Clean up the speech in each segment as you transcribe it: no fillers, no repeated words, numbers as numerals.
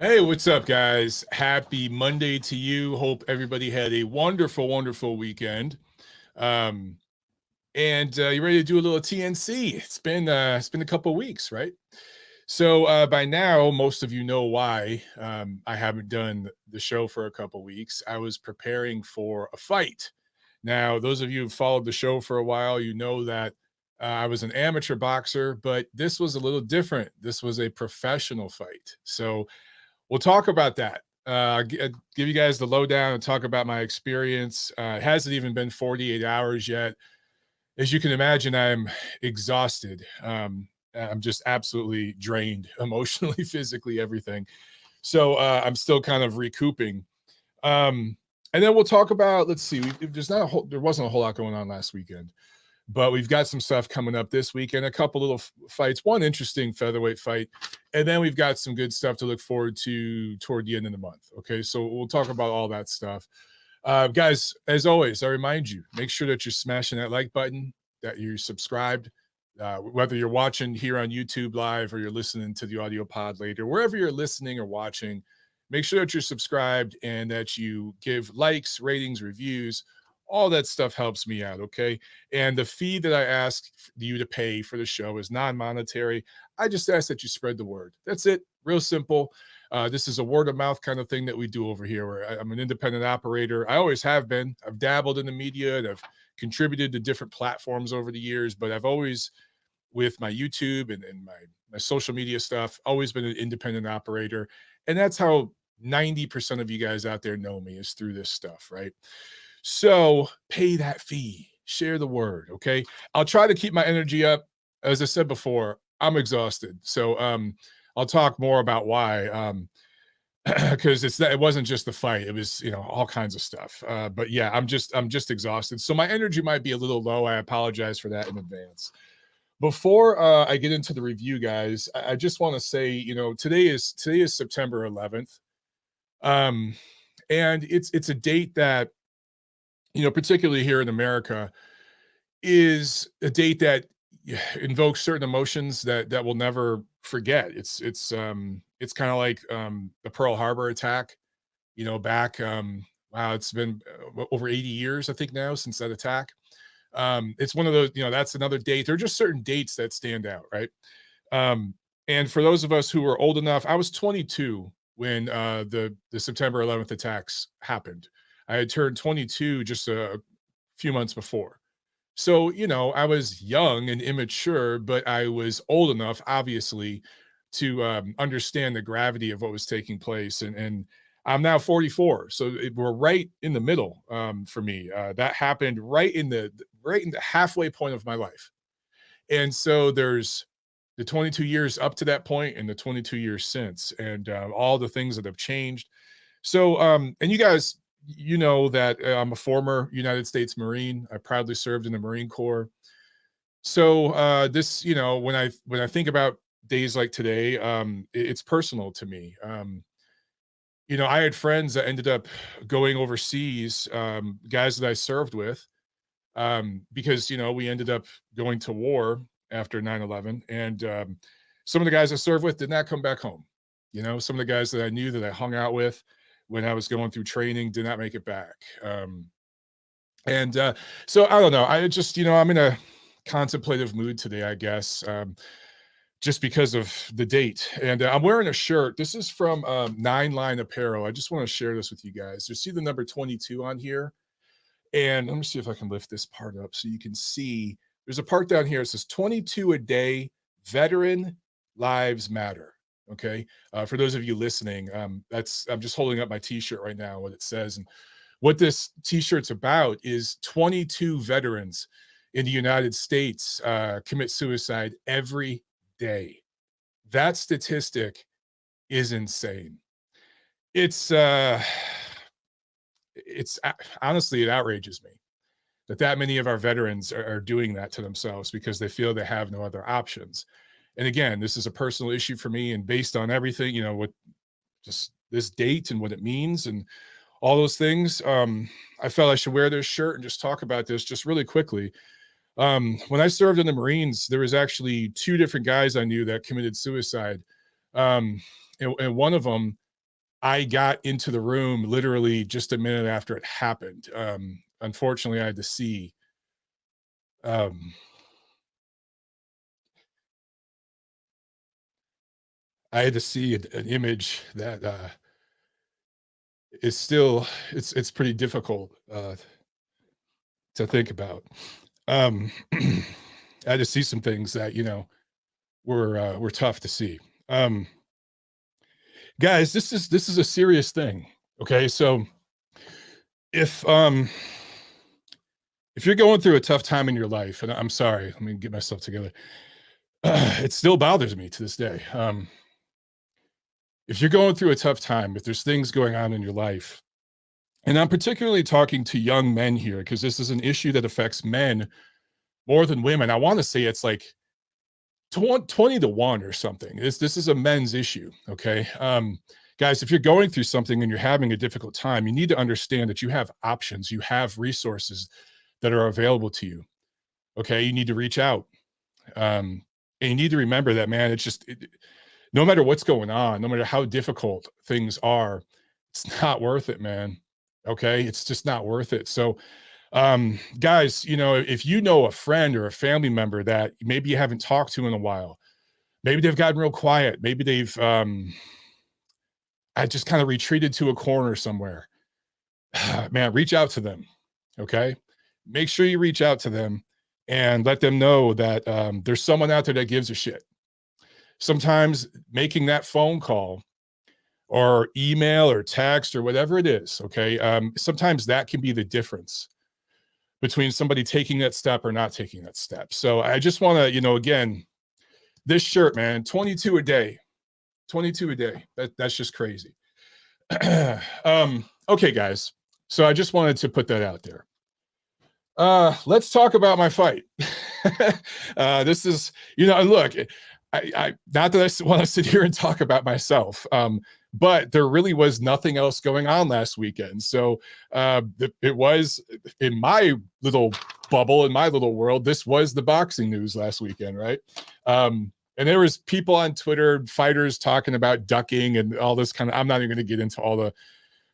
Hey, what's up, guys? Happy Monday to you. Hope everybody had a wonderful, wonderful weekend. Um, and you ready to do a little TNC? It's been a couple weeks, right? So by now, most of you know why I haven't done the show for a couple weeks. I was preparing for a fight. Now, those of you who followed the show for a while, you know that I was an amateur boxer, but this was a little different. This was a professional fight. So we'll talk about that. Give you guys the lowdown and talk about my experience. It hasn't even been 48 hours yet. As you can imagine, I'm exhausted. I'm just absolutely drained emotionally, physically, everything. So I'm still kind of recouping. And then we'll talk about. Let's see. There wasn't a whole lot going on last weekend, but we've got some stuff coming up this weekend. A couple little fights. One interesting featherweight fight, and then we've got some good stuff to look forward to toward the end of the month. Okay, so we'll talk about all that stuff. Guys, as always, I remind you, make sure that you're smashing that like button, that you're subscribed, whether you're watching here on YouTube live or you're listening to the audio pod later, wherever you're listening or watching, make sure that you're subscribed and that you give likes, ratings, reviews. All that stuff helps me out, okay? And the fee that I ask you to pay for the show is non-monetary. I just ask that you spread the word. That's it. Real simple. This is a word of mouth kind of thing that we do over here. Where I'm an independent operator. I always have been. I've dabbled in the media and I've contributed to different platforms over the years, but I've always, with my YouTube and my social media stuff, always been an independent operator. And that's how 90% of you guys out there know me, is through this stuff, right? So pay that fee, share the word, okay? I'll try to keep my energy up. As I said before, I'm exhausted. So I'll talk more about why. Because it wasn't just the fight, it was all kinds of stuff. But yeah, I'm just exhausted. So my energy might be a little low. I apologize for that in advance. Before I get into the review, guys, I just want to say, today is September 11th. And it's a date that, particularly here in America, is a date that invokes certain emotions that we'll never forget. It's kind of like the Pearl Harbor attack, back wow, it's been over 80 years, I think, now since that attack. It's one of those, that's another date. There are just certain dates that stand out, right? And for those of us who were old enough, I was 22 when the September 11th attacks happened. I had turned 22 just a few months before. So, I was young and immature, but I was old enough, obviously, to understand the gravity of what was taking place. And I'm now 44, so we're right in the middle for me. That happened right in the halfway point of my life. And so there's the 22 years up to that point and the 22 years since, and all the things that have changed. So, and you guys, that I'm a former United States Marine. I proudly served in the Marine Corps. So this, when I think about days like today, it's personal to me. I had friends that ended up going overseas, guys that I served with, because we ended up going to war after 9/11, and some of the guys I served with did not come back home. Some of the guys that I knew that I hung out with when I was going through training did not make it back. And so I don't know. I just, I'm in a contemplative mood today, I guess, just because of the date. And I'm wearing a shirt. This is from Nine Line Apparel. I just want to share this with you guys. You see the number 22 on here? And let me see if I can lift this part up so you can see. There's a part down here. It says 22 a day, veteran lives matter. Okay. For those of you listening, I'm just holding up my t-shirt right now, what it says. And what this t-shirt's about is 22 veterans in the United States commit suicide every day. That statistic is insane. It's honestly, it outrages me that many of our veterans are doing that to themselves because they feel they have no other options. And again, this is a personal issue for me, and based on everything, what just this date and what it means and all those things, I felt I should wear this shirt and just talk about this just really quickly. When I served in the Marines, there was actually two different guys I knew that committed suicide. And one of them I got into the room literally just a minute after it happened. Unfortunately, I had to see. Um, I had to see an image that is still it's pretty difficult to think about. I had to see some things that were tough to see. Guys, this is a serious thing. Okay, so if um if you're going through a tough time in your life, and I'm sorry, let me get myself together. It still bothers me to this day. If you're going through a tough time, if there's things going on in your life, and I'm particularly talking to young men here because this is an issue that affects men more than women. I want to say it's like 20 to 1 or something. This is a men's issue. Okay. Guys, if you're going through something and you're having a difficult time, you need to understand that you have options, you have resources that are available to you. Okay. You need to reach out. And you need to remember that, man, no matter what's going on, no matter how difficult things are, it's not worth it, man. Okay. It's just not worth it. So, guys, if you know a friend or a family member that maybe you haven't talked to in a while, maybe they've gotten real quiet, maybe they've I just kind of retreated to a corner somewhere. Man, reach out to them. Okay. Make sure you reach out to them and let them know that there's someone out there that gives a shit. Sometimes making that phone call or email or text or whatever it is, okay, sometimes that can be the difference between somebody taking that step or not taking that step. So I just want to, again, this shirt, man, 22 a day, 22 a day. That's just crazy. Okay, guys. So I just wanted to put that out there. Let's talk about my fight. This is, look, I not that I want to sit here and talk about myself, but there really was nothing else going on last weekend. So it was in my little bubble, in my little world, this was the boxing news last weekend, right? And there was people on Twitter, fighters talking about ducking and all this kind of, I'm not even going to get into all the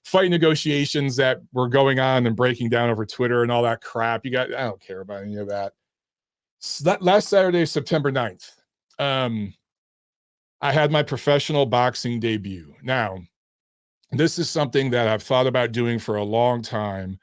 fight negotiations that were going on and breaking down over Twitter and all that crap. I don't care about any of that. So that last Saturday, September 9th, I had my professional boxing debut. Now, this is something that I've thought about doing for a long time,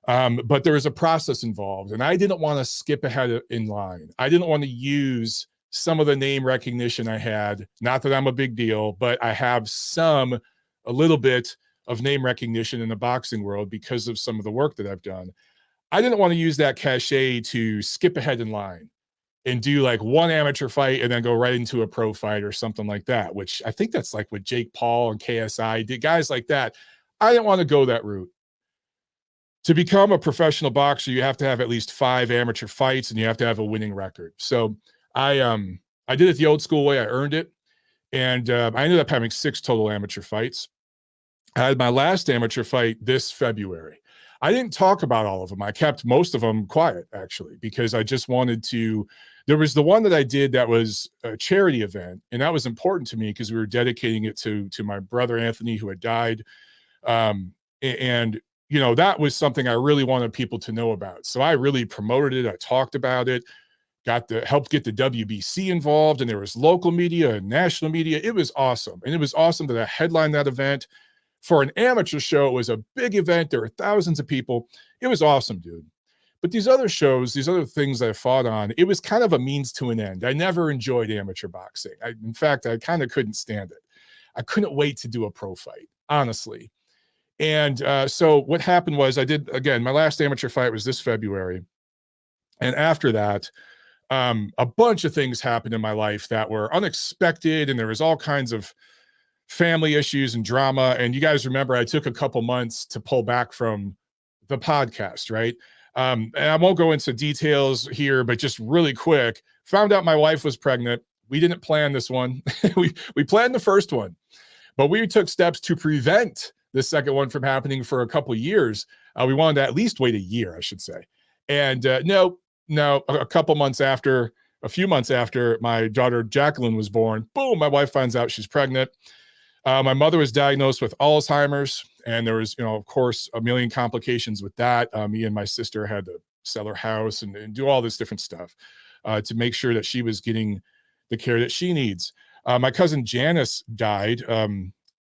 but there was a process involved, and I didn't want to skip ahead in line. I didn't want to use some of the name recognition I had. Not that I'm a big deal, but I have a little bit of name recognition in the boxing world because of some of the work that I've done. I didn't want to use that cachet to skip ahead in line and do like one amateur fight and then go right into a pro fight or something like that, which I think that's like what Jake Paul and KSI did, guys like that. I didn't want to go that route. To become a professional boxer, you have to have at least 5 amateur fights and you have to have a winning record. So I did it the old school way. I earned it. And I ended up having 6 total amateur fights. I had my last amateur fight this February. I didn't talk about all of them. I kept most of them quiet, actually, because I just wanted to. There was the one that I did that was a charity event, and that was important to me because we were dedicating it to my brother Anthony, who had died. And that was something I really wanted people to know about. So I really promoted it. I talked about it, helped get the WBC involved, and there was local media and national media. It was awesome. And it was awesome that I headlined that event. For an amateur show, it was a big event. There were thousands of people. It was awesome, dude. But these other shows, these other things I fought on, it was kind of a means to an end. I never enjoyed amateur boxing. In fact, I kind of couldn't stand it. I couldn't wait to do a pro fight, honestly. And so what happened was again, my last amateur fight was this February. And after that, a bunch of things happened in my life that were unexpected. And there was all kinds of family issues and drama. And you guys remember I took a couple months to pull back from the podcast, right? And I won't go into details here, but just really quick, found out my wife was pregnant. We didn't plan this one. we planned the first one, but we took steps to prevent the second one from happening for a couple of years. We wanted to at least wait a year, I should say. And no, a few months after my daughter Jacqueline was born, boom, my wife finds out she's pregnant. My mother was diagnosed with Alzheimer's, and there was, of course, a million complications with that. Me and my sister had to sell her house and do all this different stuff to make sure that she was getting the care that she needs. My cousin Janice died,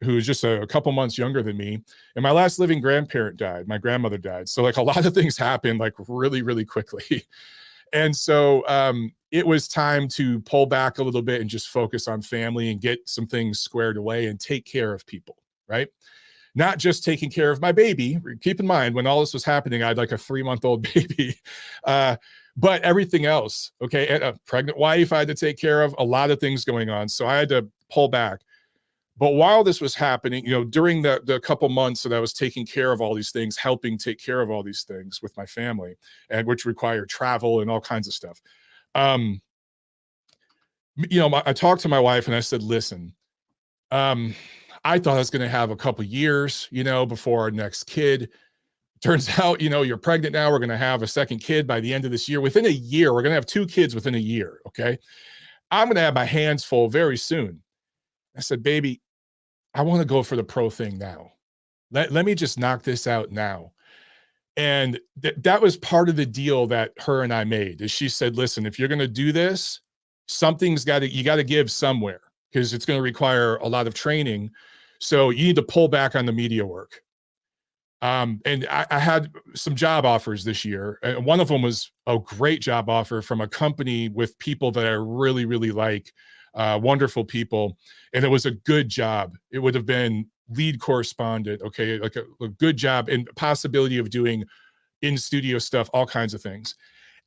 who was just a couple months younger than me. And my last living grandparent died. My grandmother died. So like a lot of things happened like really, really quickly. And so it was time to pull back a little bit and just focus on family and get some things squared away and take care of people, right? Not just taking care of my baby. Keep in mind, when all this was happening, I had like a 3-month-old baby. But everything else, okay, and a pregnant wife I had to take care of, a lot of things going on. So I had to pull back. But while this was happening, during the couple months that I was taking care of all these things, helping take care of all these things with my family, and which required travel and all kinds of stuff. I talked to my wife and I said, listen, I thought I was going to have a couple years, before our next kid. Turns out, you're pregnant now. We're going to have a second kid by the end of this year. Within a year, we're going to have 2 kids within a year. Okay. I'm going to have my hands full very soon. I said, baby, I want to go for the pro thing now. Let me just knock this out now. And that was part of the deal that her and I made, is she said, listen, if you're going to do this, you got to give somewhere, because it's going to require a lot of training. So you need to pull back on the media work. And I had some job offers this year. And one of them was a great job offer from a company with people that I really, really like, wonderful people. And it was a good job. It would have been lead correspondent. Okay. Like a good job and possibility of doing in studio stuff, all kinds of things.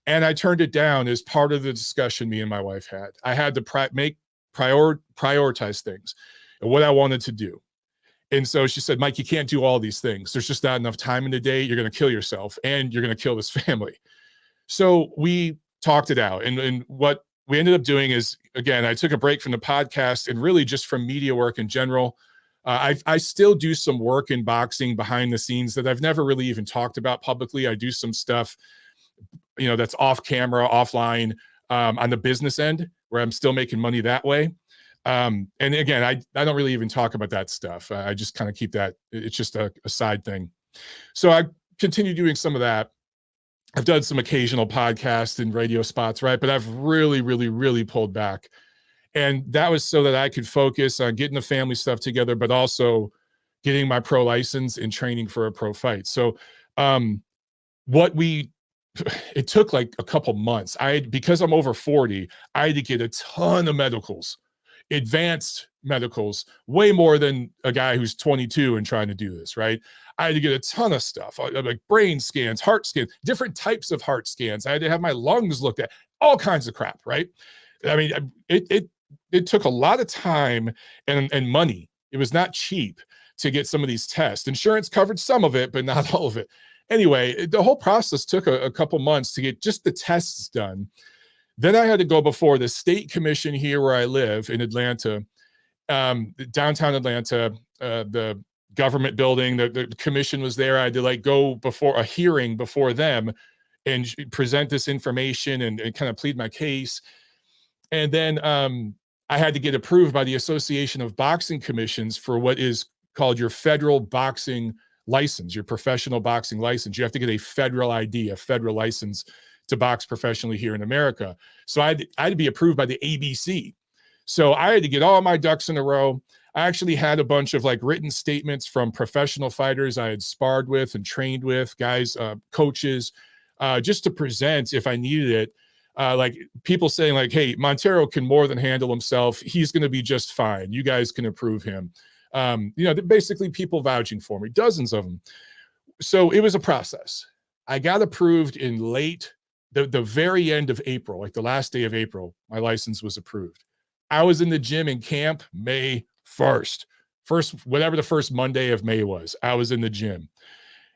And I turned it down as part of the discussion me and my wife had. I had to prioritize things and what I wanted to do. And so she said, Mike, you can't do all these things. There's just not enough time in the day. You're going to kill yourself and you're going to kill this family. So we talked it out. And what we ended up doing is, again, I took a break from the podcast and really just from media work in general. I still do some work in boxing behind the scenes that I've never really even talked about publicly. I do some stuff, that's off camera, offline, on the business end, where I'm still making money that way. And again, I don't really even talk about that stuff. I just kind of keep that. It's just a side thing. So I continue doing some of that. I've done some occasional podcasts and radio spots, right? But I've really, really, really pulled back. And that was so that I could focus on getting the family stuff together, but also getting my pro license and training for a pro fight. So it took like a couple months. Because I'm over 40, I had to get a ton of medicals, advanced medicals, way more than a guy who's 22 and trying to do this, right? I had to get a ton of stuff, like brain scans, heart scans, different types of heart scans. I had to have my lungs looked at, all kinds of crap, right? I mean, it took a lot of time and money. It was not cheap to get some of these tests. Insurance covered some of it, but not all of it. Anyway, the whole process took a couple months to get just the tests done. Then I had to go before the state commission here where I live in Atlanta, downtown Atlanta, the government building, the commission was there. I had to go before a hearing before them and present this information and kind of plead my case. And then I had to get approved by the Association of Boxing Commissions for what is called your federal boxing license, your professional boxing license. You have to get a federal ID, a federal license to box professionally here in America. So I had to be approved by the ABC. So I had to get all my ducks in a row. I actually had a bunch of written statements from professional fighters I had sparred with and trained with, guys, coaches, just to present if I needed it. People saying hey, Montero can more than handle himself. He's going to be just fine. You guys can approve him. Basically people vouching for me, dozens of them. So it was a process. I got approved in the very end of April, the last day of April, my license was approved. I was in the gym in camp May 1st, whatever the first Monday of May was, I was in the gym.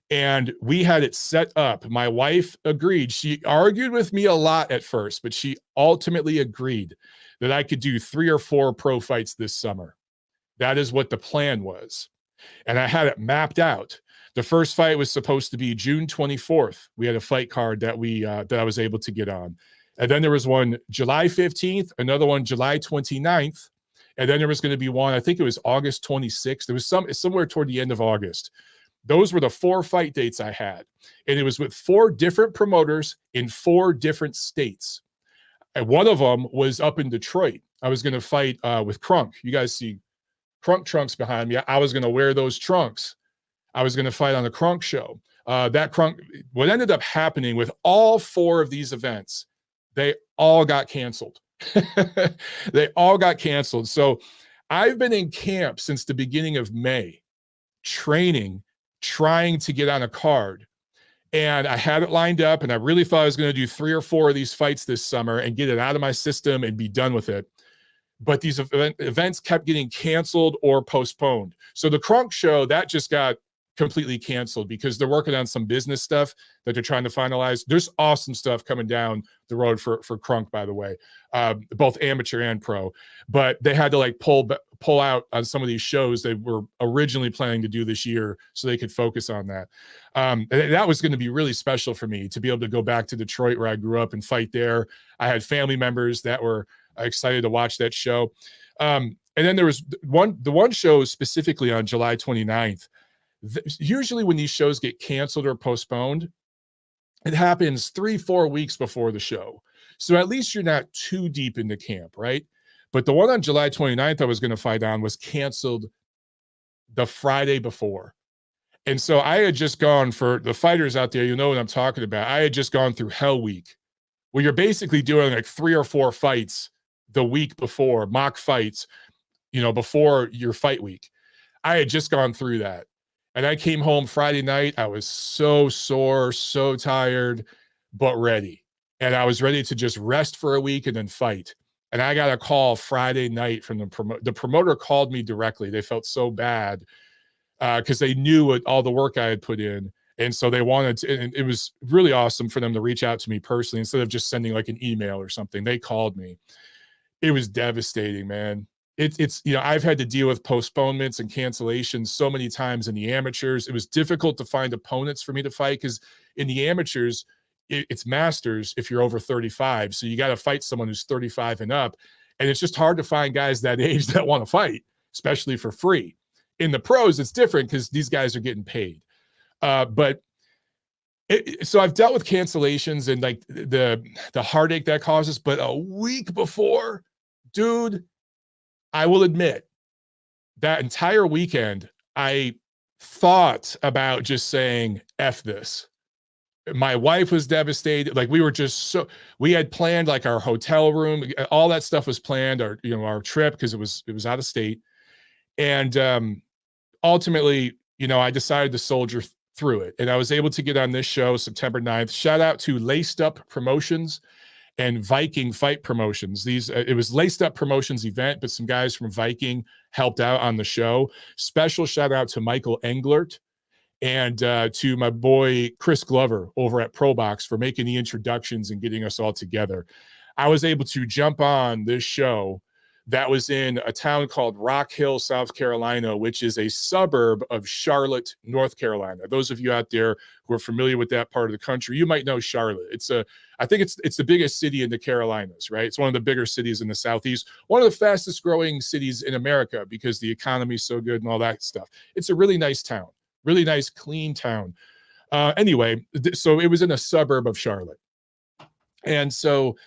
And we had it set up. My wife agreed. She argued with me a lot at first, but she ultimately agreed that I could do 3 or 4 pro fights this summer. That is what the plan was. And I had it mapped out. The first fight was supposed to be June 24th. We had a fight card that I was able to get on. And then there was one July 15th, another one July 29th, And then there was going to be one, I think it was August 26th. There was somewhere toward the end of August. Those were the 4 fight dates I had. And it was with 4 different promoters in 4 different states. And one of them was up in Detroit. I was going to fight with Crunk. You guys see Crunk trunks behind me. I was going to wear those trunks. I was going to fight on the Crunk show. What ended up happening with all 4 of these events, they all got canceled. They all got canceled. So I've been in camp since the beginning of May, training, trying to get on a card. And I had it lined up, and I really thought I was going to do 3 or 4 of these fights this summer and get it out of my system and be done with it. But these events kept getting canceled or postponed. So the Crunk show, that just got completely canceled because they're working on some business stuff that they're trying to finalize. There's awesome stuff coming down the road for Crunk, by the way, both amateur and pro. But they had to like pull out on some of these shows they were originally planning to do this year so they could focus on that. And that was going to be really special for me to be able to go back to Detroit where I grew up and fight there. I had family members that were excited to watch that show. And then there was the one show specifically on July 29th. Usually when these shows get canceled or postponed, it happens 3-4 weeks before the show. So at least you're not too deep into camp, right? But the one on July 29th I was going to fight on was canceled the Friday before. And so I had just gone, for the fighters out there, you know what I'm talking about. I had just gone through Hell Week, where you're basically doing like 3 or 4 fights the week before, mock fights, before your fight week. I had just gone through that. And I came home Friday night. I was so sore, so tired, but ready. And I was ready to just rest for a week and then fight. And I got a call Friday night from the promoter called me directly. They felt so bad because they knew all the work I had put in. And so they wanted to, and it was really awesome for them to reach out to me personally instead of just sending like an email or something. They called me. It was devastating, man. It's I've had to deal with postponements and cancellations so many times in the amateurs. It was difficult to find opponents for me to fight because in the amateurs, it's masters if you're over 35. So you got to fight someone who's 35 and up. And it's just hard to find guys that age that want to fight, especially for free. In the pros, it's different because these guys are getting paid. So I've dealt with cancellations and like the heartache that causes, but a week before, dude, I will admit that entire weekend, I thought about just saying, F this. My wife was devastated. Like we had planned like our hotel room, all that stuff was planned, our trip, because it was out of state. And ultimately, I decided to soldier through it. And I was able to get on this show September 9th. Shout out to Laced Up Promotions and Viking Fight Promotions. It was Laced Up Promotions event, but some guys from Viking helped out on the show. Special shout out to Michael Englert and to my boy Chris Glover over at ProBox for making the introductions and getting us all together. I was able to jump on this show that was in a town called Rock Hill, South Carolina, which is a suburb of Charlotte, North Carolina. Those of you out there who are familiar with that part of the country, you might know Charlotte. I think it's the biggest city in the Carolinas, right? It's one of the bigger cities in the Southeast, one of the fastest growing cities in America because the economy is so good and all that stuff. It's a really nice town, really nice, clean town. Anyway, so it was in a suburb of Charlotte. And so,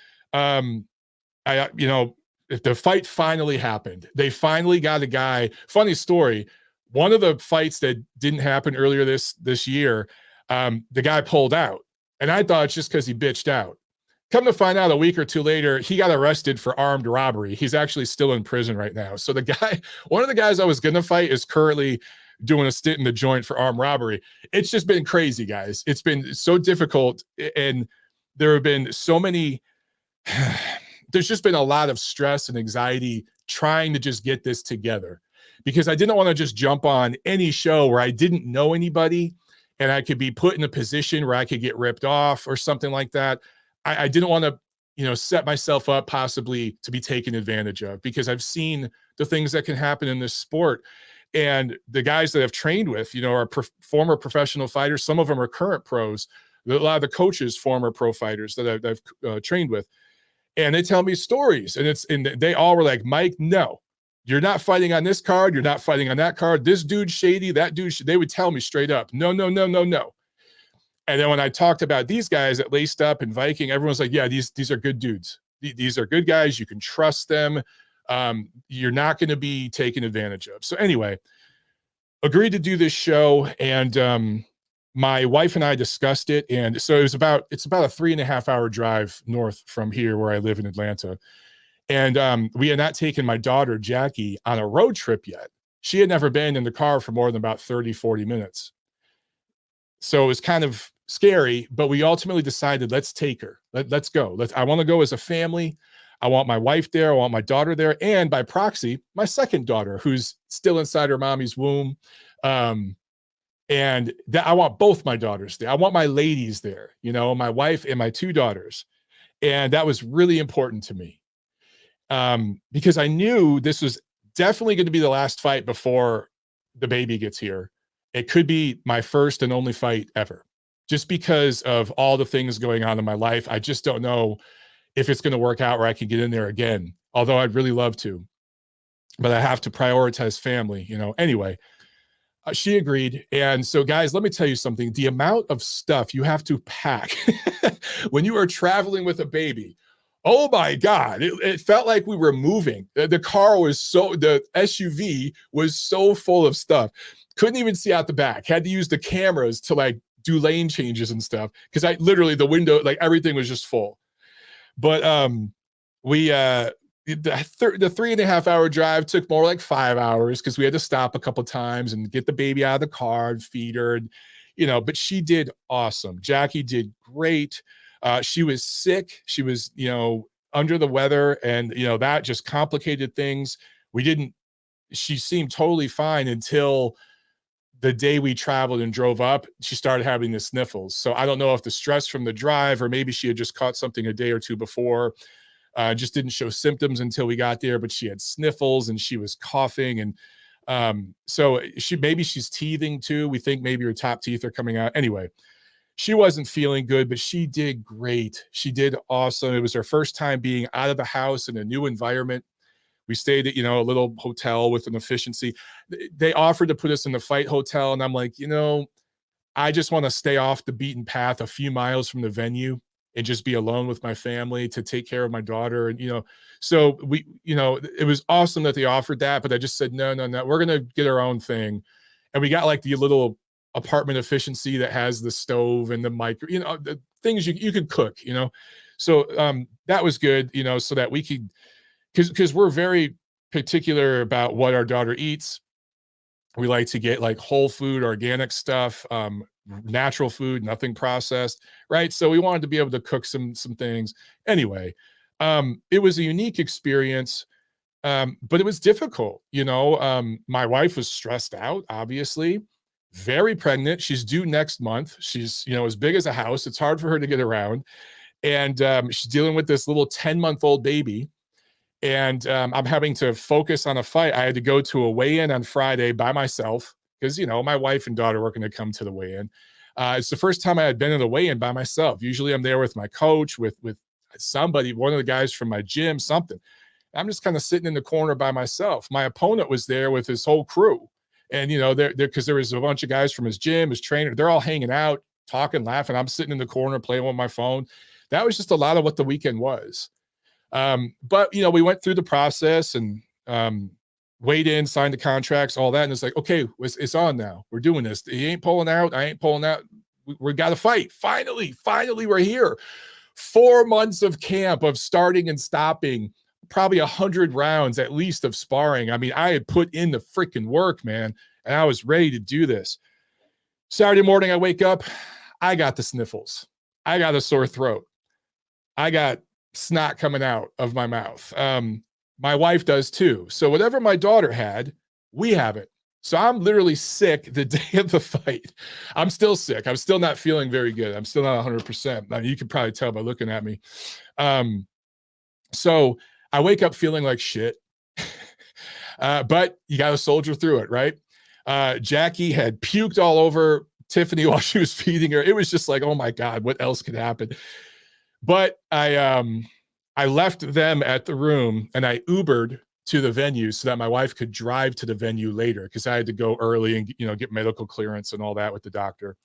if the fight finally happened, they finally got a guy. Funny story. One of the fights that didn't happen earlier this year, the guy pulled out. And I thought it's just because he bitched out. Come to find out a week or two later, he got arrested for armed robbery. He's actually still in prison right now. So one of the guys I was going to fight is currently doing a stint in the joint for armed robbery. It's just been crazy, guys. It's been so difficult. And there have been so many... There's just been a lot of stress and anxiety trying to just get this together because I didn't want to just jump on any show where I didn't know anybody and I could be put in a position where I could get ripped off or something like that. I didn't want to, set myself up possibly to be taken advantage of because I've seen the things that can happen in this sport. And the guys that I've trained with, are former professional fighters. Some of them are current pros. A lot of the coaches, former pro fighters that I've trained with. And they tell me stories, and they all were like, Mike, no, You're not fighting on this card. You're not fighting on that card. This dude's shady. That dude, they would tell me straight up, no, no, no, no, no. And then when I talked about these guys at Laced Up and Viking, everyone's like, yeah, these are good dudes. These are good guys. You can trust them. You're not going to be taken advantage of. So anyway, agreed to do this show. And my wife and I discussed it. And so it's about a 3.5 hour drive north from here where I live in Atlanta. And we had not taken my daughter, Jackie, on a road trip yet. She had never been in the car for more than about 30, 40 minutes. So it was kind of scary, but we ultimately decided, let's take her. Let's go. I want to go as a family. I want my wife there. I want my daughter there. And by proxy, my second daughter, who's still inside her mommy's womb. And I want both my daughters there. I want my ladies there, you know, my wife and my two daughters. And that was really important to me. Because I knew this was definitely going to be the last fight before the baby gets here. It could be my first and only fight ever, just because of all the things going on in my life. I just don't know if it's going to work out where I can get in there again, although I'd really love to, but I have to prioritize family, you know. Anyway, she agreed. And so guys, let me tell you something. The amount of stuff you have to pack when you are traveling with a baby, oh my God, it felt like we were moving. The SUV was so full of stuff. Couldn't even see out the back. Had to use the cameras to like do lane changes and stuff. Cause I literally, the window, like everything was just full. But the 3.5 hour drive took more like 5 hours because we had to stop a couple times and get the baby out of the car and feed her, and, you know, but she did awesome. Jackie did great. She was sick. She was, you know, under the weather, and, you know, that just complicated things. She seemed totally fine until the day we traveled and drove up. She started having the sniffles. So I don't know if the stress from the drive, or maybe she had just caught something a day or two before, just didn't show symptoms until we got there, but she had sniffles and she was coughing. And so maybe she's teething too. We think maybe her top teeth are coming out. Anyway, she wasn't feeling good, but she did great. She did awesome. It was her first time being out of the house in a new environment. We stayed at, you know, a little hotel with an efficiency. They offered to put us in the fight hotel. And I'm like, you know, I just want to stay off the beaten path a few miles from the venue and just be alone with my family to take care of my daughter. And, you know, so we, you know, it was awesome that they offered that, but I just said, no, we're going to get our own thing. And we got like the little apartment efficiency that has the stove and the mic, you know, the things you could cook, you know? So that was good, you know, so that we could, because we're very particular about what our daughter eats. We like to get like whole food, organic stuff, natural food, nothing processed, right? So we wanted to be able to cook some things. Anyway, it was a unique experience, but it was difficult. You know, my wife was stressed out, obviously, very pregnant. She's due next month. She's, you know, as big as a house. It's hard for her to get around. And she's dealing with this little 10-month-old baby. And I'm having to focus on a fight. I had to go to a weigh-in on Friday by myself because, you know, my wife and daughter were going to come to the weigh-in. It's the first time I had been in a weigh-in by myself. Usually I'm there with my coach, with somebody, one of the guys from my gym, something. I'm just kind of sitting in the corner by myself. My opponent was there with his whole crew. And, you know, because there was a bunch of guys from his gym, his trainer, they're all hanging out, talking, laughing. I'm sitting in the corner playing with my phone. That was just a lot of what the weekend was. But, you know, we went through the process and weighed in, signed the contracts, all that. And it's like, okay, it's on now. We're doing this. He ain't pulling out. I ain't pulling out. We got to fight. Finally, we're here. 4 months of camp, of starting and stopping, probably 100 rounds at least of sparring. I mean, I had put in the freaking work, man, and I was ready to do this. Saturday morning, I wake up. I got the sniffles. I got a sore throat. I got snot coming out of my mouth. My wife does too. So whatever my daughter had, we have it. So I'm literally sick the day of the fight. I'm still sick. I'm still not feeling very good. I'm still not 100%. I mean, you can probably tell by looking at me. So I wake up feeling like shit, but you got to soldier through it, right? Jackie had puked all over Tiffany while she was feeding her. It was just like, oh my God, what else could happen? But I left them at the room and I Ubered to the venue so that my wife could drive to the venue later, because I had to go early and, you know, get medical clearance and all that with the doctor,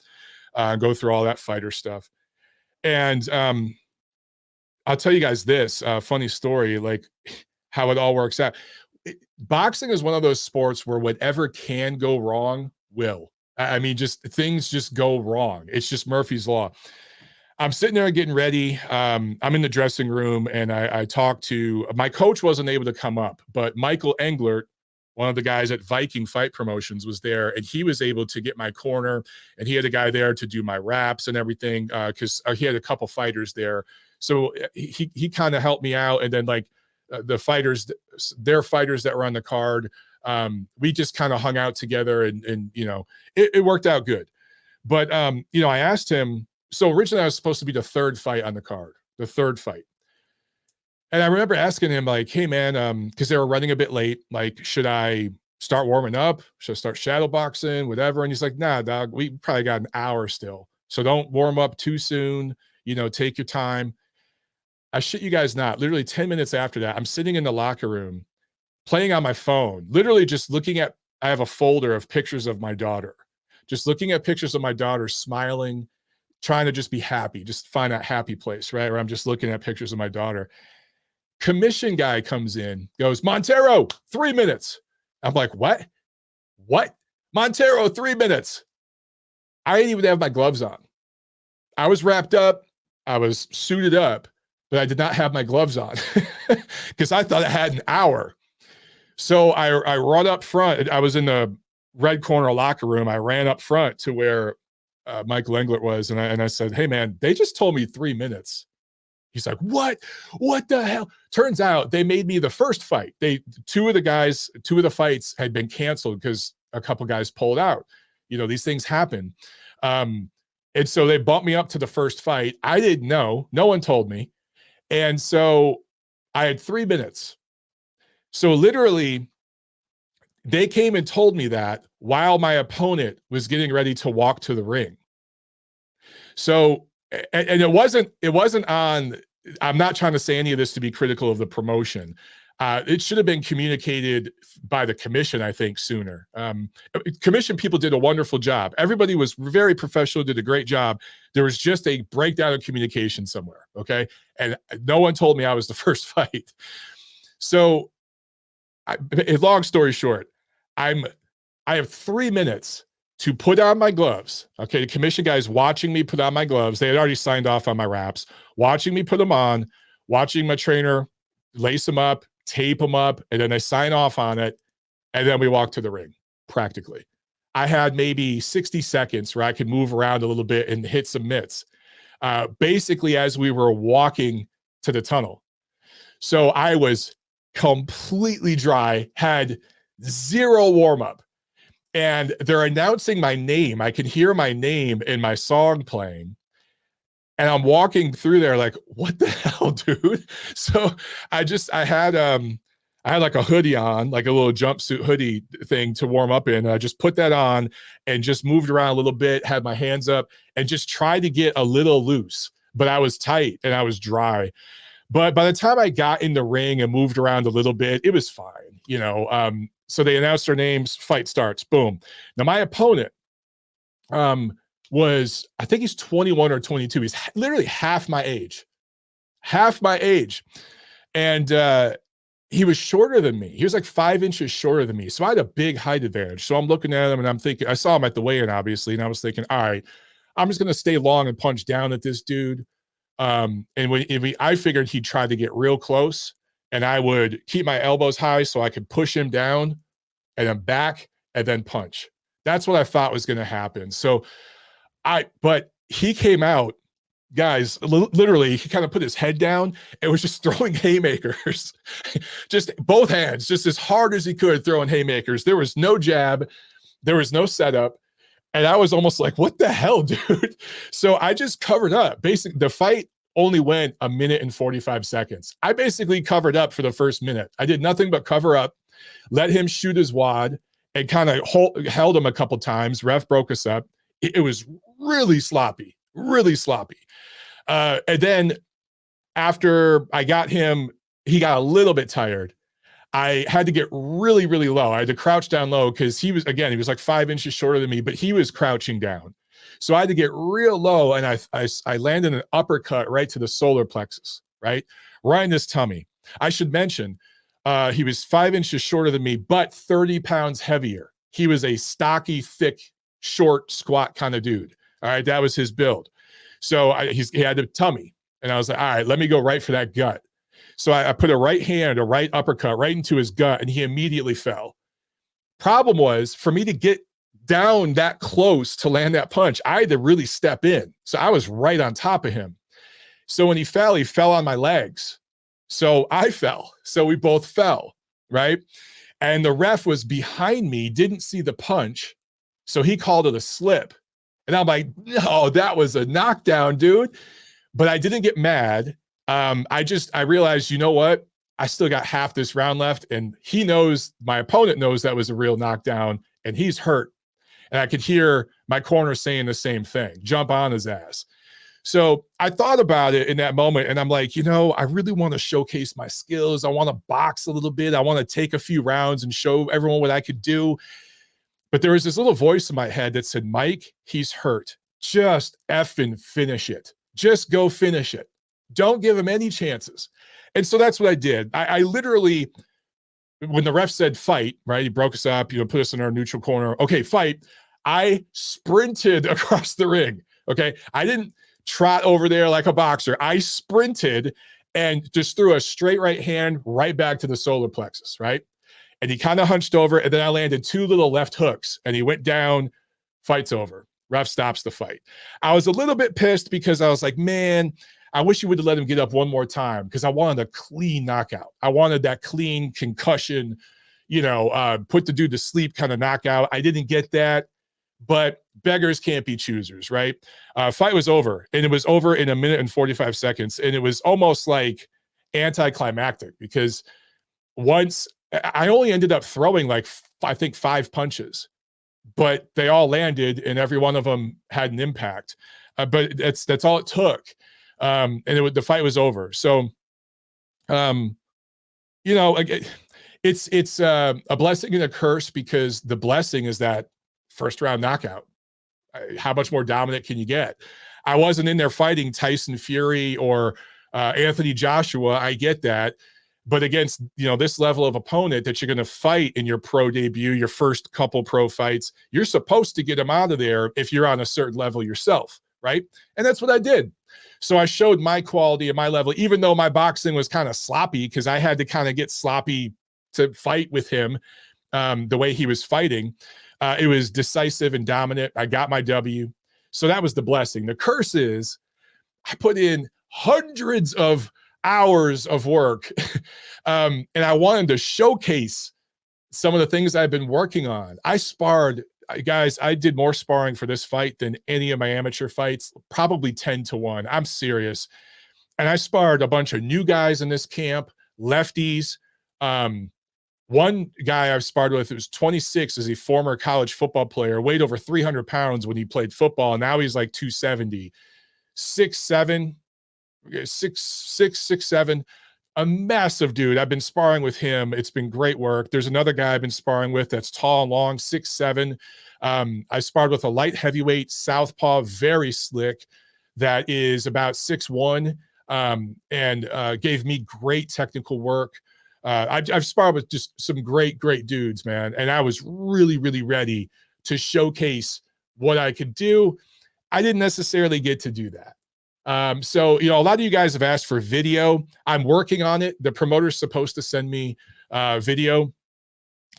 go through all that fighter stuff. And I'll tell you guys this funny story, like how it all works out. Boxing is one of those sports where whatever can go wrong will. I mean, just things just go wrong. It's just Murphy's Law. I'm sitting there getting ready. I'm in the dressing room, and I talked to my coach. Wasn't able to come up, but Michael Englert, one of the guys at Viking Fight Promotions, was there, and he was able to get my corner, and he had a guy there to do my wraps and everything, because he had a couple fighters there. So he kind of helped me out, and then like the fighters, their fighters that were on the card, we just kind of hung out together, and you know, it worked out good. But you know, I asked him. So originally I was supposed to be the third fight on the card, the third fight. And I remember asking him like, hey man, because they were running a bit late, like, should I start warming up? Should I start shadow boxing, whatever? And he's like, nah, dog, we probably got an hour still. So don't warm up too soon, you know, take your time. I shit you guys not, literally 10 minutes after that, I'm sitting in the locker room playing on my phone, literally just looking at, I have a folder of pictures of my daughter, just looking at pictures of my daughter smiling, trying to just be happy, just find that happy place, right? Where I'm just looking at pictures of my daughter. Commission guy comes in, goes, Montero, 3 minutes. I'm like, what? Montero, 3 minutes. I didn't even have my gloves on. I was wrapped up. I was suited up, but I did not have my gloves on because I thought I had an hour. So I run up front. I was in the red corner locker room. I ran up front to where Michael Englert was, and I said, hey man, they just told me 3 minutes. He's like, what the hell? Turns out they made me the first fight. Two of the fights had been canceled because a couple guys pulled out. You know, these things happen. And so they bumped me up to the first fight. I didn't know, no one told me. And so I had 3 minutes. So literally they came and told me that while my opponent was getting ready to walk to the ring. So, and it wasn't on, I'm not trying to say any of this to be critical of the promotion. It should have been communicated by the commission, I think, sooner. Commission people did a wonderful job. Everybody was very professional, did a great job. There was just a breakdown of communication somewhere, okay? And no one told me I was the first fight. So, long story short, I have 3 minutes to put on my gloves. Okay, the commission guys watching me put on my gloves. They had already signed off on my wraps, watching me put them on, watching my trainer lace them up, tape them up, and then they sign off on it, and then we walk to the ring, practically. I had maybe 60 seconds where I could move around a little bit and hit some mitts, basically as we were walking to the tunnel. So I was completely dry, had zero warm-up. And they're announcing my name. I can hear my name in my song playing. And I'm walking through there like, what the hell, dude? So I had like a hoodie on, like a little jumpsuit hoodie thing to warm up in. I just put that on and just moved around a little bit, had my hands up, and just tried to get a little loose. But I was tight and I was dry. But by the time I got in the ring and moved around a little bit, it was fine, you know. So they announced their names, fight starts, boom. Now my opponent was, I think he's 21 or 22. He's literally half my age. And he was shorter than me. He was like 5 inches shorter than me. So I had a big height advantage. So I'm looking at him and I'm thinking, I saw him at the weigh-in, obviously, and I was thinking, all right, I'm just going to stay long and punch down at this dude. And I figured he'd try to get real close, and I would keep my elbows high so I could push him down and then back and then punch. That's what I thought was going to happen. So but he came out, guys, literally, he kind of put his head down and was just throwing haymakers, just both hands, just as hard as he could, throwing haymakers. There was no jab. There was no setup. And I was almost like, what the hell, dude? So I just covered up. Basically, the fight only went 1 minute and 45 seconds. I basically covered up for the first minute. I did nothing but cover up, let him shoot his wad, and kind of held him a couple times. Ref broke us up. It was really sloppy, really sloppy. And then after I got him, he got a little bit tired. I had to get really, really low. I had to crouch down low because he was like 5 inches shorter than me, but he was crouching down. So I had to get real low, and I landed an uppercut right to the solar plexus, right in his tummy. I should mention, he was 5 inches shorter than me, but 30 pounds heavier. He was a stocky, thick, short, squat kind of dude. All right, that was his build. So he had a tummy, and I was like, all right, let me go right for that gut. So I put a right uppercut right into his gut, and he immediately fell. Problem was, for me to get down that close to land that punch, I had to really step in. So I was right on top of him. So when he fell on my legs. So I fell. So we both fell, right? And the ref was behind me, didn't see the punch. So he called it a slip. And I'm like, no, that was a knockdown, dude. But I didn't get mad. I realized, you know what? I still got half this round left, and my opponent knows that was a real knockdown, and he's hurt. And I could hear my corner saying the same thing, jump on his ass. So I thought about it in that moment, and I'm like, I really want to showcase my skills. I want to box a little bit. I want to take a few rounds and show everyone what I could do. But there was this little voice in my head that said, Mike, he's hurt. Just effing finish it. Just go finish it. Don't give him any chances. And so that's what I did. I literally, when the ref said fight, right, he broke us up, put us in our neutral corner. Okay, fight. I sprinted across the ring. Okay. I didn't trot over there like a boxer. I sprinted and just threw a straight right hand right back to the solar plexus, right? And he kind of hunched over, and then I landed 2 little left hooks, and he went down. Fight's over. Ref stops the fight. I was a little bit pissed because I was like, man, I wish you would have let him get up one more time, because I wanted a clean knockout. I wanted that clean concussion, put the dude to sleep kind of knockout. I didn't get that, but beggars can't be choosers, right? Fight was over, and it was over in 1 minute and 45 seconds. And it was almost like anticlimactic, because once I only ended up throwing I think 5 punches, but they all landed, and every one of them had an impact. But that's all it took. And the fight was over. So, it's a blessing and a curse, because the blessing is that first round knockout. How much more dominant can you get? I wasn't in there fighting Tyson Fury or Anthony Joshua. I get that. But against, this level of opponent that you're going to fight in your pro debut, your first couple pro fights, you're supposed to get them out of there if you're on a certain level yourself, right? And that's what I did. So I showed my quality and my level, even though my boxing was kind of sloppy, because I had to kind of get sloppy to fight with him the way he was fighting. It was decisive and dominant. I got my W. So that was the blessing. The curse is I put in hundreds of hours of work. And I wanted to showcase some of the things I've been working on. I did more sparring for this fight than any of my amateur fights, probably 10-1. I'm serious. And I sparred a bunch of new guys in this camp, lefties. One guy I've sparred with, was 26, is a former college football player, weighed over 300 pounds when he played football. And now he's like 270, 6'7", 6'7", a massive dude. I've been sparring with him. It's been great work. There's another guy I've been sparring with that's tall and long, 6'7". I sparred with a light heavyweight southpaw, very slick, that is about 6'1", and gave me great technical work. I've sparred with just some great dudes, man. And I was really, really ready to showcase what I could do. I didn't necessarily get to do that. So, a lot of you guys have asked for video. I'm working on it. The promoter's supposed to send me video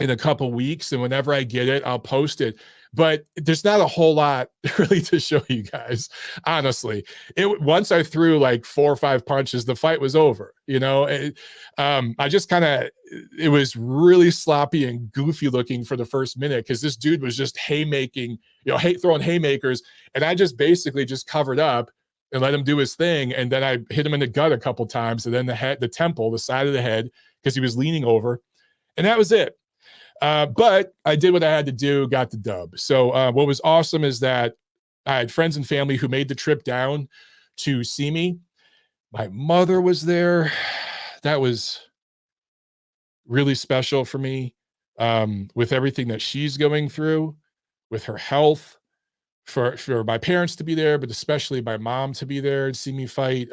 in a couple weeks, and whenever I get it, I'll post it. But there's not a whole lot really to show you guys, honestly. Once I threw like 4 or 5 punches, the fight was over. I just it was really sloppy and goofy looking for the first minute, because this dude was just haymaking, throwing haymakers, and I just basically just covered up and let him do his thing. And then I hit him in the gut a couple times, and then the temple, the side of the head, because he was leaning over, and that was it. But I did what I had to do, got the dub. So what was awesome is that I had friends and family who made the trip down to see me. My mother was there. That was really special for me, with everything that she's going through, with her health, for my parents to be there, but especially my mom to be there and see me fight.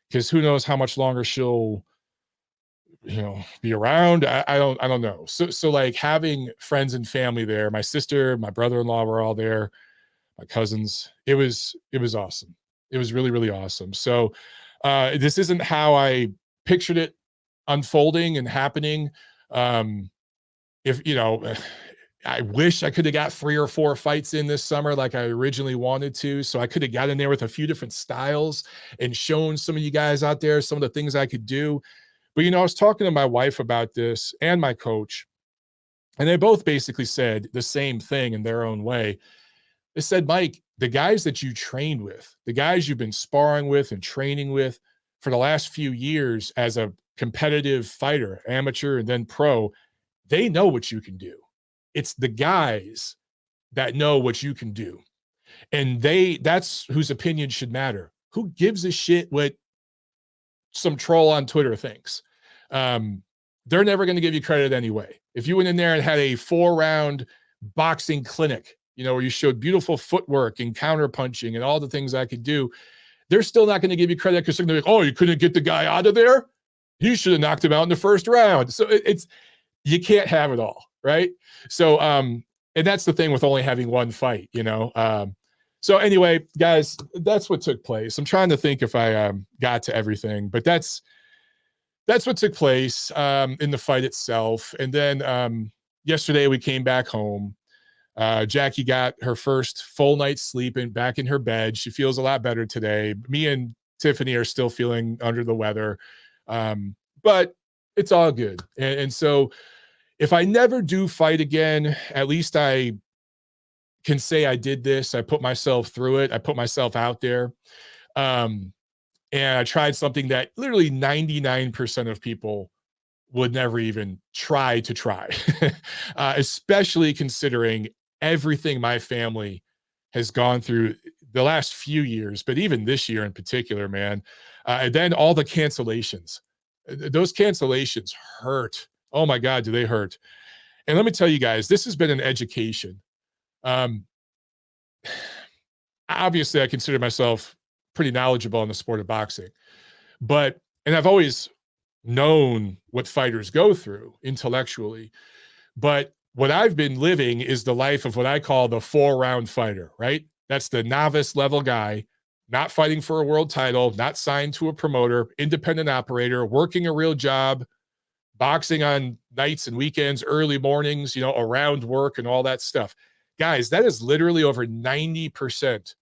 Because who knows how much longer she'll, be around. I don't know. So like having friends and family there, my sister, my brother-in-law were all there, my cousins. It was awesome. It was really, really awesome. So this isn't how I pictured it unfolding and happening. If I wish I could have got 3 or 4 fights in this summer like I originally wanted to. So I could have got in there with a few different styles and shown some of you guys out there some of the things I could do. But I was talking to my wife about this and my coach, and they both basically said the same thing in their own way. They said, Mike, the guys that you trained with, the guys you've been sparring with and training with for the last few years as a competitive fighter, amateur and then pro, they know what you can do. It's the guys that know what you can do. And that's whose opinion should matter. Who gives a shit what some troll on Twitter thinks? They're never going to give you credit anyway. If you went in there and had a 4-round boxing clinic, where you showed beautiful footwork and counter punching and all the things I could do, they're still not going to give you credit because they're going to be like, oh, you couldn't get the guy out of there? You should have knocked him out in the first round. So you can't have it all, right? So, and that's the thing with only having one fight, So anyway, guys, that's what took place. I'm trying to think if I got to everything, but that's what took place in the fight itself. And then yesterday we came back home. Jackie got her first full night's sleep back in her bed. She feels a lot better today. Me and Tiffany are still feeling under the weather, but it's all good. And so if I never do fight again, at least I can say I did this. I put myself through it. I put myself out there. And I tried something that literally 99% of people would never even try, especially considering everything my family has gone through the last few years, but even this year in particular, man. And then all the cancellations. Those cancellations hurt. Oh my God, do they hurt? And let me tell you guys, this has been an education. Obviously, I consider myself pretty knowledgeable in the sport of boxing, and I've always known what fighters go through intellectually, but what I've been living is the life of what I call the 4-round fighter, right? That's the novice level guy, not fighting for a world title, not signed to a promoter, independent operator, working a real job, boxing on nights and weekends, early mornings, around work and all that stuff. Guys, that is literally over 90%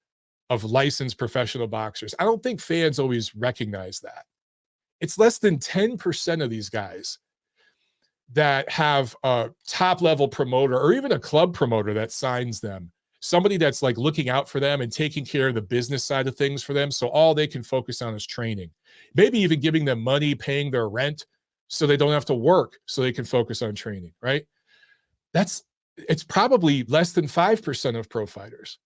of licensed professional boxers. I don't think fans always recognize that. It's less than 10% of these guys that have a top level promoter or even a club promoter that signs them, somebody that's like looking out for them and taking care of the business side of things for them. So all they can focus on is training, maybe even giving them money, paying their rent so they don't have to work so they can focus on training, right? It's probably less than 5% of pro fighters.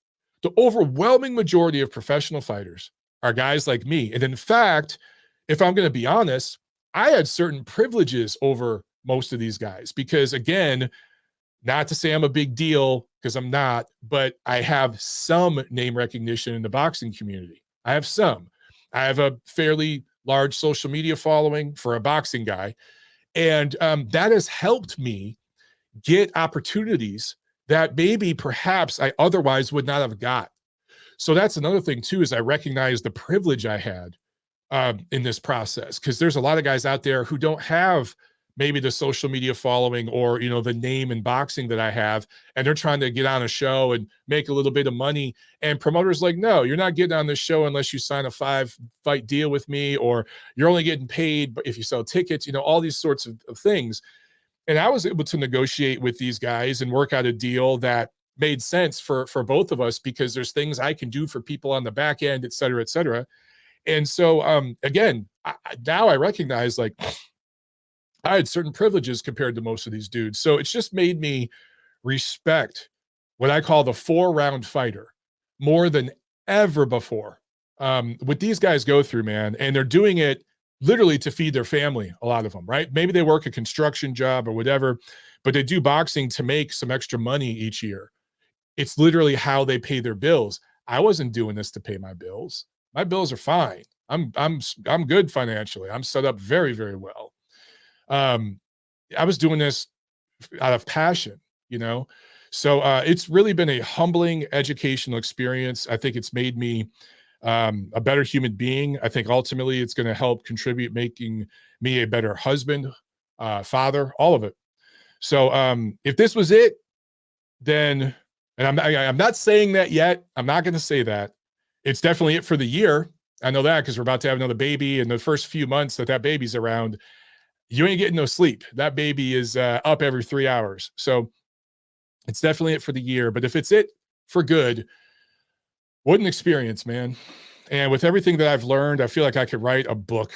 The overwhelming majority of professional fighters are guys like me. And in fact, if I'm going to be honest, I had certain privileges over most of these guys because, again, not to say I'm a big deal because I'm not, but I have some name recognition in the boxing community. I have some. I have a fairly large social media following for a boxing guy. And that has helped me get opportunities that maybe perhaps I otherwise would not have got. So that's another thing too, is I recognize the privilege I had in this process, because there's a lot of guys out there who don't have maybe the social media following or the name in boxing that I have, and they're trying to get on a show and make a little bit of money, and promoters like, no, you're not getting on this show unless you sign a 5-fight deal with me, or you're only getting paid if you sell tickets, all these sorts of things. And I was able to negotiate with these guys and work out a deal that made sense for both of us, because there's things I can do for people on the back end, et cetera, et cetera. And so, again, now I recognize, like, I had certain privileges compared to most of these dudes. So it's just made me respect what I call the 4-round fighter more than ever before. What these guys go through, man, and they're doing it literally to feed their family, a lot of them, right? Maybe they work a construction job or whatever, but they do boxing to make some extra money each year. It's literally how they pay their bills. I wasn't doing this to pay my bills. My bills are fine. I'm good financially. I'm set up very, very well. I was doing this out of passion, you know? So it's really been a humbling educational experience. I think it's made me a better human being. I think ultimately it's going to help contribute making me a better husband, father, all of it. So if this was it, then, and I'm not saying that yet. I'm not going to say that. It's definitely it for the year. I know that because we're about to have another baby, and the first few months that baby's around, you ain't getting no sleep. That baby is up every 3 hours. So it's definitely it for the year. But if it's it for good, what an experience, man. And with everything that I've learned, I feel like I could write a book,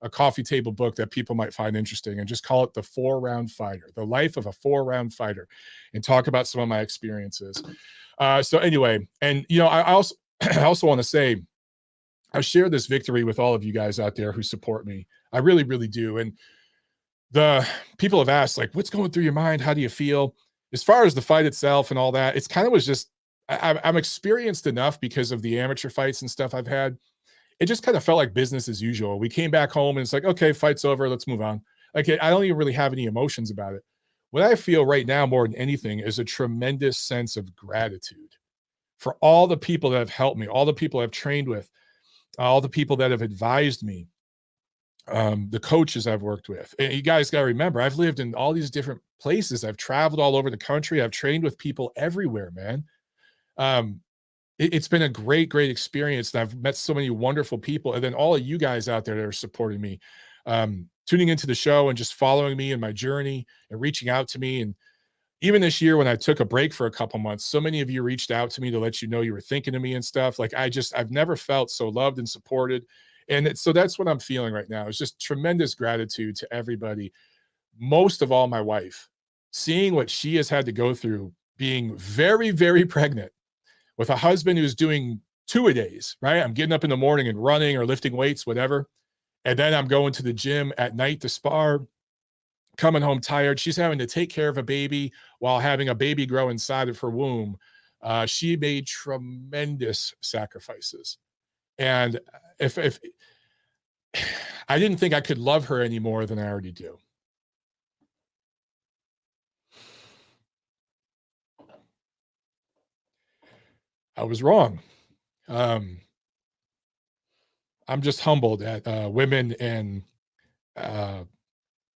a coffee table book that people might find interesting, and just call it The 4-Round Fighter, the life of a 4-round fighter, and talk about some of my experiences. So anyway, and you know, I also want to say, I share this victory with all of you guys out there who support me. I really, really do. And the people have asked, like, what's going through your mind? How do you feel? As far as the fight itself and all that, it's kind of was just, I'm experienced enough because of the amateur fights and stuff I've had. It just kind of felt like business as usual. We came back home and it's like, okay, fight's over. Let's move on. Like, I don't even really have any emotions about it. What I feel right now more than anything is a tremendous sense of gratitude for all the people that have helped me, all the people I've trained with, all the people that have advised me, the coaches I've worked with. And you guys got to remember, I've lived in all these different places. I've traveled all over the country. I've trained with people everywhere, man. It's been a great, great experience. And I've met so many wonderful people. And then all of you guys out there that are supporting me, tuning into the show and just following me in my journey and reaching out to me. And even this year, when I took a break for a couple months, so many of you reached out to me to let you know you were thinking of me and stuff. Like, I've never felt so loved and supported. And so that's what I'm feeling right now. It's just tremendous gratitude to everybody. Most of all, my wife, seeing what she has had to go through, being very, very pregnant with a husband who's doing 2-a-days, right? I'm getting up in the morning and running or lifting weights, whatever. And then I'm going to the gym at night to spar, coming home tired. She's having to take care of a baby while having a baby grow inside of her womb. She made tremendous sacrifices. And if I didn't think I could love her any more than I already do. I was wrong. I'm just humbled at women, and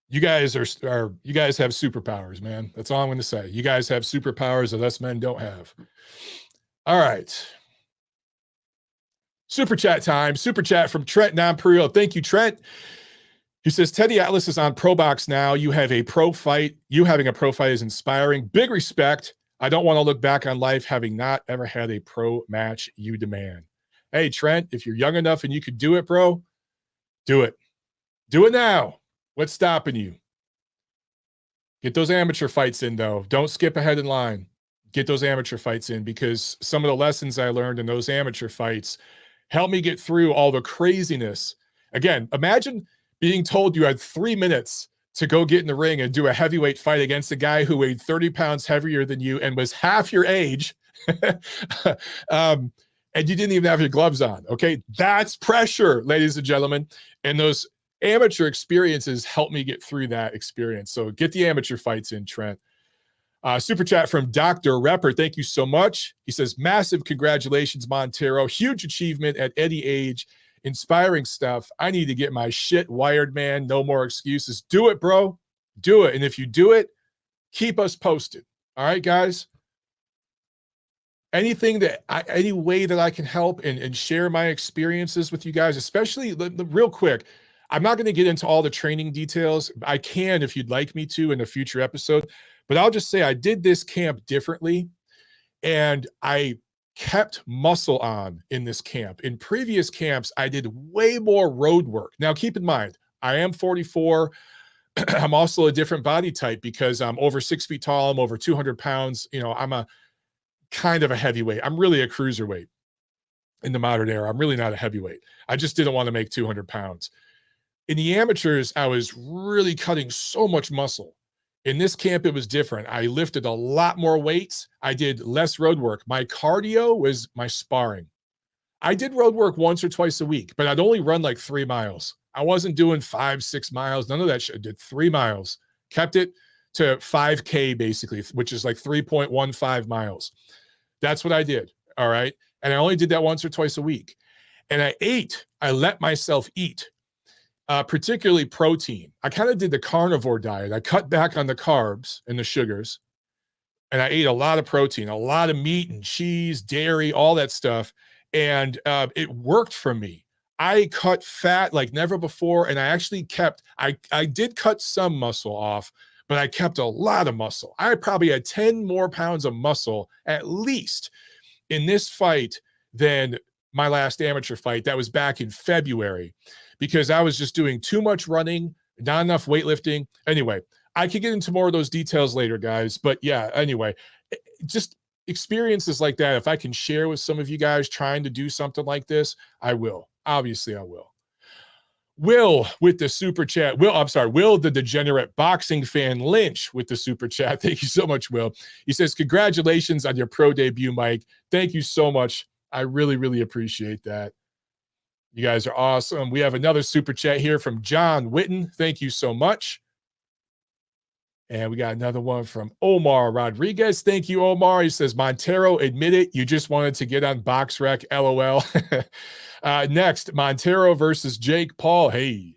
you guys you guys have superpowers, man. That's all I'm going to say. You guys have superpowers that us men don't have. All right. Super chat time. Super chat from Trent Nonpareil. Thank you, Trent. He says, Teddy Atlas is on Pro Box now. You have a pro fight. You having a pro fight is inspiring. Big respect. I don't want to look back on life having not ever had a pro match you demand. Hey, Trent, if you're young enough and you could do it, bro, do it. Do it now. What's stopping you? Get those amateur fights in, though. Don't skip ahead in line. Get those amateur fights in, because some of the lessons I learned in those amateur fights helped me get through all the craziness. Again, imagine being told you had 3 minutes to go get in the ring and do a heavyweight fight against a guy who weighed 30 pounds heavier than you and was half your age. And you didn't even have your gloves on. Okay. That's pressure, ladies and gentlemen. And those amateur experiences helped me get through that experience. So get the amateur fights in, Trent. Super chat from Dr. Repper. Thank you so much. He says, massive congratulations, Montero. Huge achievement at any age. Inspiring stuff. I need to get my shit wired, man. No more excuses. Do it, bro. Do it. And if you do it, keep us posted. All right, guys? Anything that any way that I can help and share my experiences with you guys, especially real quick. I'm not going to get into all the training details. I can if you'd like me to in a future episode, but I'll just say I did this camp differently, and I kept muscle on in this camp. In previous camps, I did way more road work. Now, keep in mind, I am 44. I'm also a different body type because I'm over 6 feet tall. I'm over 200 pounds. You know, I'm a kind of a heavyweight. I'm really a cruiserweight in the modern era. I'm really not a heavyweight. I just didn't want to make 200 pounds. In the amateurs, I was really cutting so much muscle. In this camp, it was different. I lifted a lot more weights. I did less road work. My cardio was my sparring. I did road work once or twice a week, but I'd only run like 3 miles. I wasn't doing 5, 6 miles. None of that shit. I did 3 miles. Kept it to 5K basically, which is like 3.15 miles. That's what I did. All right. And I only did that once or twice a week. And I let myself eat, particularly protein. I kind of did the carnivore diet. I cut back on the carbs and the sugars, and I ate a lot of protein, a lot of meat and cheese, dairy, all that stuff. And it worked for me. I cut fat like never before. And I actually I did cut some muscle off, but I kept a lot of muscle. I probably had 10 more pounds of muscle at least in this fight than my last amateur fight. That was back in February, because I was just doing too much running, not enough weightlifting. Anyway, I could get into more of those details later, guys. But yeah, anyway, just experiences like that, if I can share with some of you guys trying to do something like this, I will. Obviously, I will. Will with the super chat. Will the degenerate boxing fan Lynch with the super chat. Thank you so much, Will. He says, congratulations on your pro debut, Mike. Thank you so much. I really, really appreciate that. You guys are awesome. We have another super chat here from John Witten. Thank you so much. And we got another one from Omar Rodriguez. Thank you, Omar. He says, Montero, admit it, you just wanted to get on BoxRec, LOL. Next, Montero versus Jake Paul. Hey,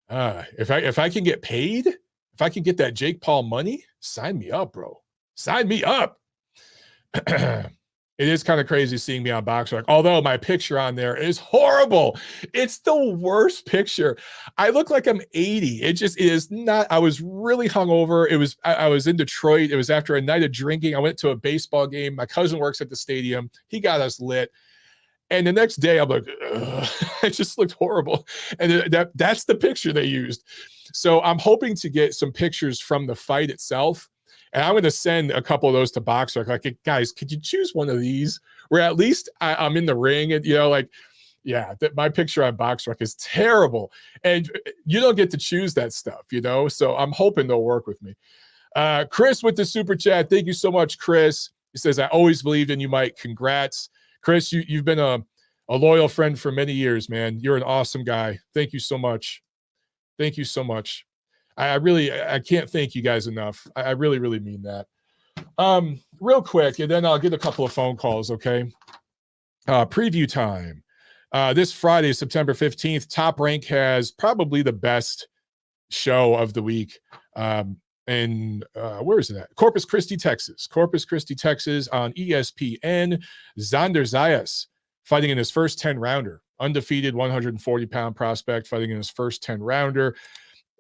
if I can get paid, if I can get that Jake Paul money, sign me up, bro. Sign me up. It is kind of crazy seeing me on BoxRec, although my picture on there is horrible. It's the worst picture. I look like I'm 80. It is not. I was really hungover. I was in Detroit. It was after a night of drinking. I went to a baseball game. My cousin works at the stadium. He got us lit. And the next day, I'm like, it just looked horrible. And that's the picture they used. So I'm hoping to get some pictures from the fight itself. And I'm going to send a couple of those to BoxRec. Like, guys, could you choose one of these where at least I'm in the ring? And, my picture on BoxRec is terrible. And you don't get to choose that stuff, So I'm hoping they'll work with me. Chris with the super chat. Thank you so much, Chris. He says, I always believed in you, Mike. Congrats. Chris, you've been a loyal friend for many years, man. You're an awesome guy. Thank you so much. Thank you so much. I can't thank you guys enough. I really, really mean that. Real quick, and then I'll get a couple of phone calls, okay? Preview time. This Friday, September 15th, Top Rank has probably the best show of the week. And where is it at? Corpus Christi, Texas. Corpus Christi, Texas on ESPN. Xander Zayas fighting in his first 10-rounder. Undefeated 140-pound prospect fighting in his first 10-rounder.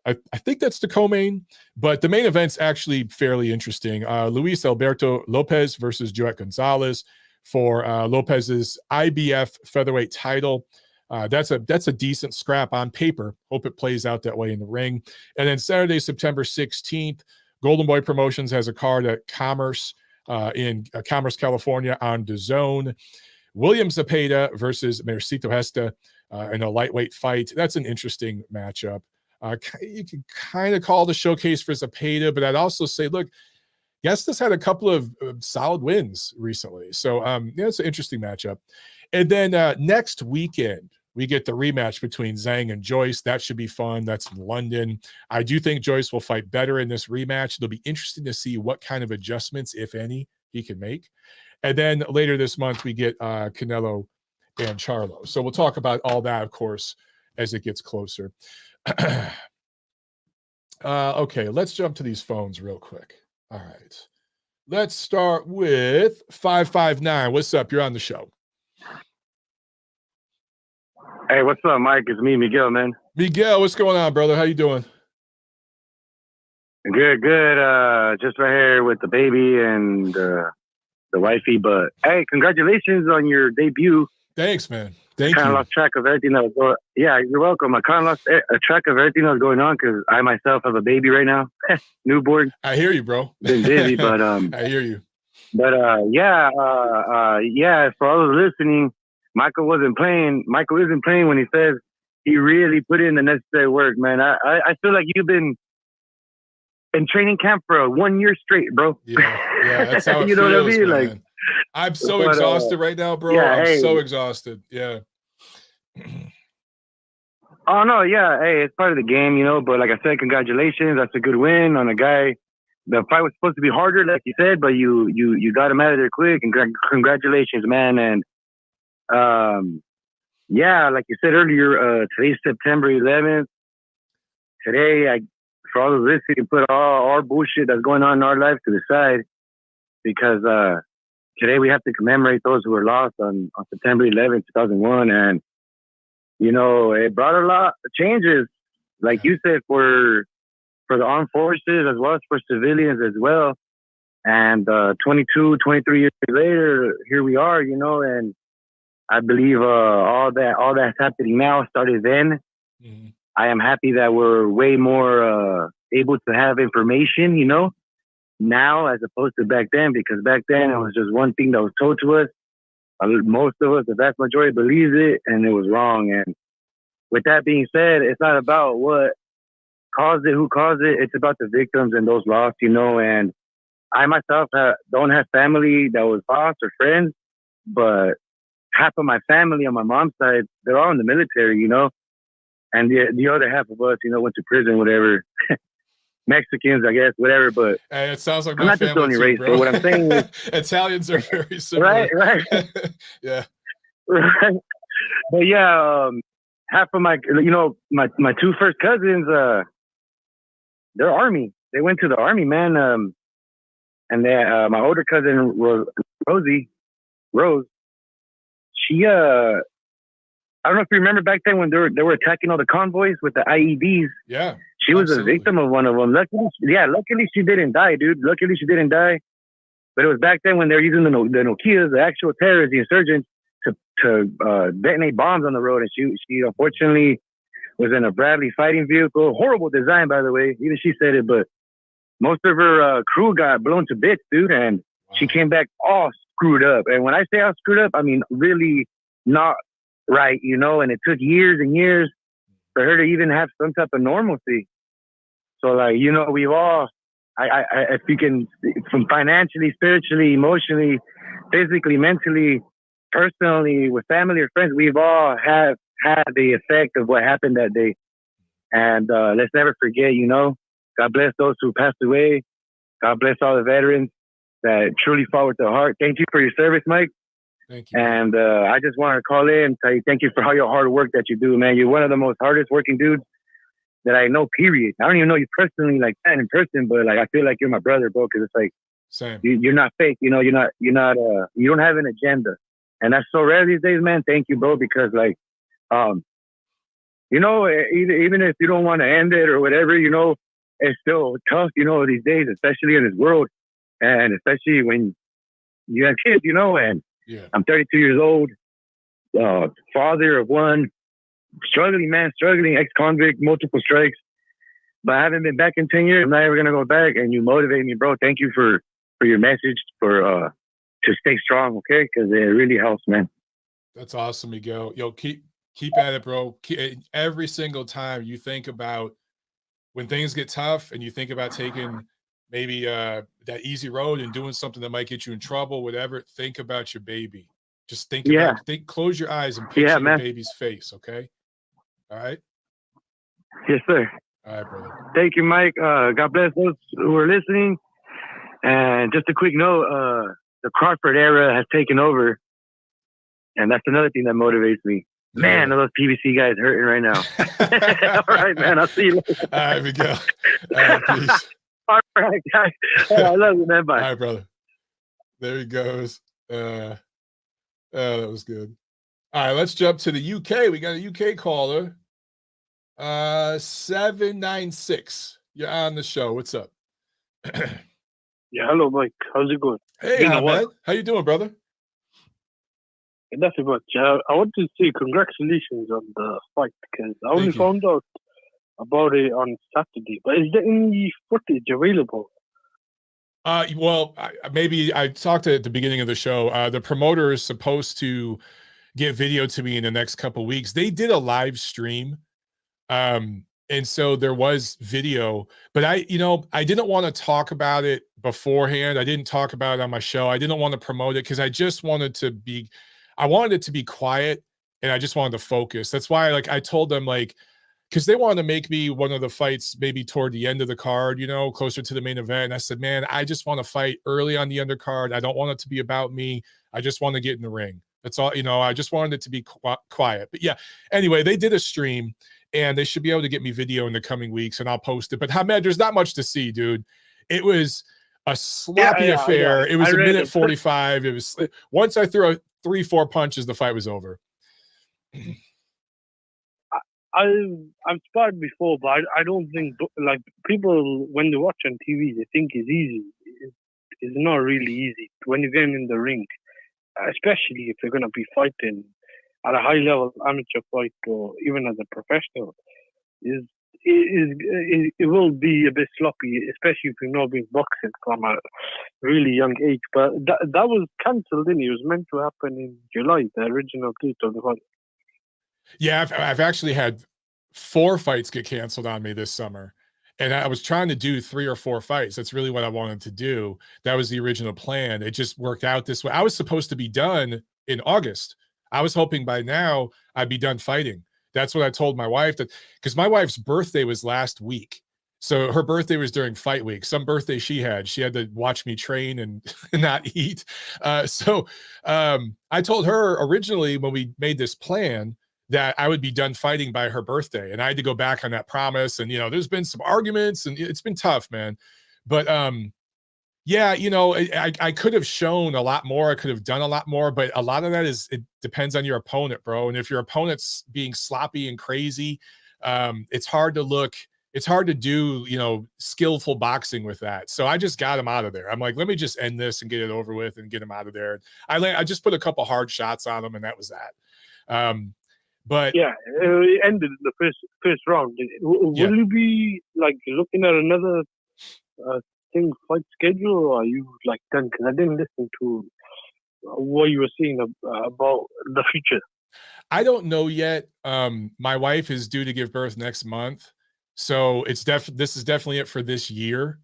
I think that's the co-main, but the main event's actually fairly interesting. Luis Alberto Lopez versus Joet Gonzalez for Lopez's IBF featherweight title. That's a decent scrap on paper. Hope it plays out that way in the ring. And then Saturday, September 16th, Golden Boy Promotions has a card at Commerce in Commerce, California on DAZN. William Zepeda versus Mercito Hesta in a lightweight fight. That's an interesting matchup. You can kind of call the showcase for Zepeda, but I'd also say, look, Gestas had a couple of solid wins recently. So, it's an interesting matchup. And then next weekend, we get the rematch between Zhang and Joyce. That should be fun. That's in London. I do think Joyce will fight better in this rematch. It'll be interesting to see what kind of adjustments, if any, he can make. And then later this month, we get Canelo and Charlo. So we'll talk about all that, of course, as it gets closer. Okay, let's jump to these phones real quick. All right. Let's start with 559. What's up? You're on the show. Hey, what's up, Mike? It's me, Miguel, man. Miguel, what's going on, brother? How you doing? Good. Just right here with the baby and the wifey. But hey, congratulations on your debut. Thanks, man. Thank you. I kind of lost track of everything that was going on. Yeah, you're welcome. I kind of lost a track of everything that was going on because I myself have a baby right now, newborn. I hear you, bro. Been busy, but I hear you. But yeah. For all those listening, Michael isn't playing when he says he really put in the necessary work, man. I feel like you've been in training camp for 1 year straight, bro. Yeah, that's how it you know feels, what I mean? man. Like, I'm so exhausted right now, bro. Yeah, I'm hey. so exhausted. Yeah. Oh no, yeah. Hey, it's part of the game, you know. But like I said, congratulations. That's a good win on a guy. The fight was supposed to be harder, like you said, but you got him out of there quick. And congratulations, man. And yeah, like you said earlier, today's September 11th. Today, for all of this, we can put all our bullshit that's going on in our life to the side, because today we have to commemorate those who were lost on September 11th, 2001. And, you know, it brought a lot of changes, like you said, for the armed forces as well as for civilians as well. And 22, 23 years later, here we are, you know, and I believe all that's happening now started then. Mm-hmm. I am happy that we're way more able to have information, you know, now as opposed to back then, because back then it was just one thing that was told to us. Most of us, the vast majority, believes it, and it was wrong. And with that being said, it's not about what caused it, who caused it. It's about the victims and those lost, you know. And I myself don't have family that was lost or friends, but half of my family on my mom's side, they're all in the military, you know. And the other half of us, you know, went to prison, whatever. Mexicans, I guess, whatever. But hey, it sounds like I'm my not just the only family race. too, But what I'm saying is, Italians are very similar. Right. Yeah. Right. But yeah, half of my, you know, my two first cousins, they're Army. They went to the Army, man. And then my older cousin, Rose, she, I don't know if you remember back then when they were attacking all the convoys with the IEDs. Yeah. She was a victim of one of them. Luckily she didn't die, dude. Luckily she didn't die. But it was back then when they were using the Nokias, the actual terrorists, the insurgents, to detonate bombs on the road. And she unfortunately was in a Bradley fighting vehicle. Horrible design, by the way. Even she said it, but most of her crew got blown to bits, dude. And she came back all screwed up. And when I say all screwed up, I mean really not right, you know. And it took years and years for her to even have some type of normalcy. So, like, you know, we've all, if you can, from financially, spiritually, emotionally, physically, mentally, personally, with family or friends, we've all had the effect of what happened that day. And let's never forget, you know, God bless those who passed away. God bless all the veterans that truly fought with their heart. Thank you for your service, Mike. Thank you. And I just want to call in and tell you thank you for all your hard work that you do, man. You're one of the most hardest working dudes that I know, period. I don't even know you personally like that in person, but like I feel like you're my brother, bro, because it's like same. You're not fake, you know, you don't have an agenda. And that's so rare these days, man. Thank you, bro, because like you know, even if you don't want to end it or whatever, you know, it's still tough, you know, these days, especially in this world. And especially when you have kids, you know, and yeah. I'm 32 years old, father of one, struggling, ex-convict, multiple strikes. But I haven't been back in 10 years. I'm not ever going to go back. And you motivate me, bro. Thank you for your message, to stay strong, okay? Because it really helps, man. That's awesome, Miguel. Yo, keep at it, bro. Every single time you think about when things get tough and you think about taking maybe that easy road and doing something that might get you in trouble, whatever, think about your baby. Just think about it. Close your eyes and picture your baby's face, okay? All right? Yes, sir. All right, brother. Thank you, Mike. God bless those who are listening. And just a quick note, the Crawford era has taken over. And that's another thing that motivates me. Yeah. Man, those PVC guys hurting right now. All right, man. I'll see you later. All right, Miguel. All right, peace. All right, guys. I love you, man. Bye. All right, brother. There he goes. That was good. All right, let's jump to the UK. We got a UK caller. 796. You're on the show. What's up? Yeah, hello, Mike. How's it going? Hey, man. How you doing, brother? Nothing much. I want to say congratulations on the fight because I only found out about it on Saturday. But is there any footage available? Well, maybe I talked at the beginning of the show. The promoter is supposed to get video to me in the next couple weeks. They did a live stream. And so there was video, but I didn't want to talk about it beforehand. I didn't talk about it on my show. I didn't want to promote it because I just wanted I wanted it to be quiet, and I just wanted to focus. That's why, like, I told them, like, because they wanted to make me one of the fights maybe toward the end of the card, closer to the main event. And I said, man, I just want to fight early on the undercard. I don't want it to be about me. I just want to get in the ring. That's all, I just wanted it to be quiet. But yeah, anyway, they did a stream, and they should be able to get me video in the coming weeks, and I'll post it. But Hamed, there's not much to see, dude. It was a sloppy affair. It was a minute 45. It was, once I threw 3-4 punches, the fight was over. I've sparred before, but I don't think, like, people, when they watch on TV, they think it's easy. It's not really easy when you're getting in the ring, especially if you're going to be fighting at a high level amateur fight or even as a professional. It will be a bit sloppy, especially if you've not been boxing from a really young age. But that was cancelled, didn't it? It was meant to happen in July, the original date of the fight. Yeah, I've actually had 4 fights get canceled on me this summer. And I was trying to do 3 or 4 fights. That's really what I wanted to do. That was the original plan. It just worked out this way. I was supposed to be done in August. I was hoping by now I'd be done fighting. That's what I told my wife, that because my wife's birthday was last week. So her birthday was during fight week. Some birthday she had to watch me train and not eat. So I told her originally when we made this plan that I would be done fighting by her birthday. And I had to go back on that promise. And, there's been some arguments, and it's been tough, man. But yeah, I could have shown a lot more. I could have done a lot more, but a lot of that it depends on your opponent, bro. And if your opponent's being sloppy and crazy, it's hard to do, skillful boxing with that. So I just got him out of there. I'm like, let me just end this and get it over with and get him out of there. I just put a couple hard shots on him, and that was that. But yeah, it ended in the first round. Will you be like looking at another fight schedule, or are you like done? Because I didn't listen to what you were saying about the future. I don't know yet. My wife is due to give birth next month, so this is definitely it for this year.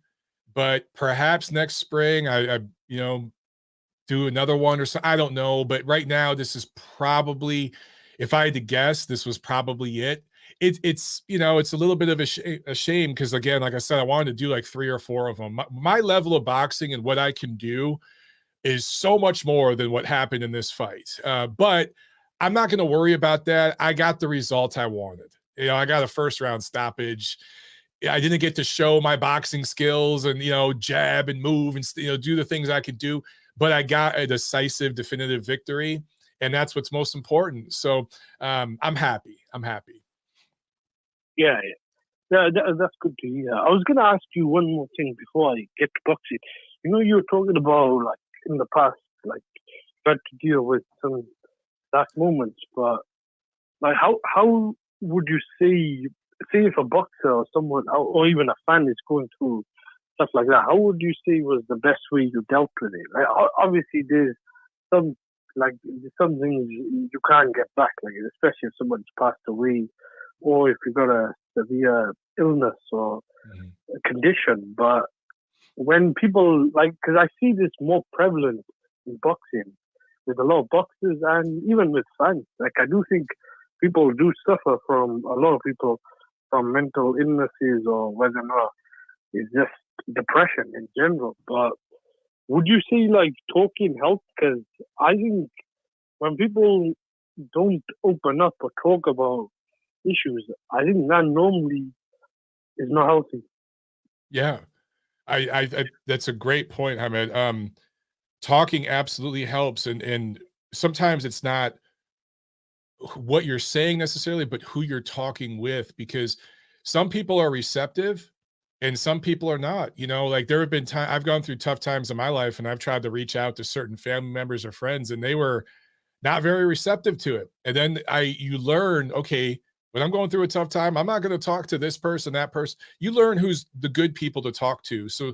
But perhaps next spring, I do another one or so. I don't know. But right now, this is probably, if I had to guess, this was probably it. It's a little bit of a shame because, again, like I said, I wanted to do like 3 or 4 of them. My level of boxing and what I can do is so much more than what happened in this fight. But I'm not going to worry about that. I got the result I wanted. I got a first round stoppage. I didn't get to show my boxing skills and, jab and move and, do the things I could do, but I got a decisive, definitive victory. And that's what's most important. So I'm happy. Yeah, that's good to hear. I was going to ask you one more thing before I get to boxing. You were talking about, like, in the past, like, you had to deal with some dark moments, but, like, how would you say if a boxer or someone, or even a fan is going through stuff like that, how would you say was the best way you dealt with it? Like, obviously, there's some things you can't get back, like, especially if someone's passed away, or if you've got a severe illness or a condition. But when people, like, because I see this more prevalent in boxing with a lot of boxers and even with fans. Like, I do think people do suffer from, a lot of people, from mental illnesses, or whether or not it's just depression in general. But would you say, like, talking helps? Because I think when people don't open up or talk about issues, I think that normally is not healthy. Yeah, I that's a great point, Hamed. Talking absolutely helps, and sometimes it's not what you're saying necessarily, but who you're talking with, because some people are receptive and some people are not. Like, there have been times I've gone through tough times in my life, and I've tried to reach out to certain family members or friends, and they were not very receptive to it. And then you learn, okay, when I'm going through a tough time, I'm not going to talk to this person, that person. You learn who's the good people to talk to. So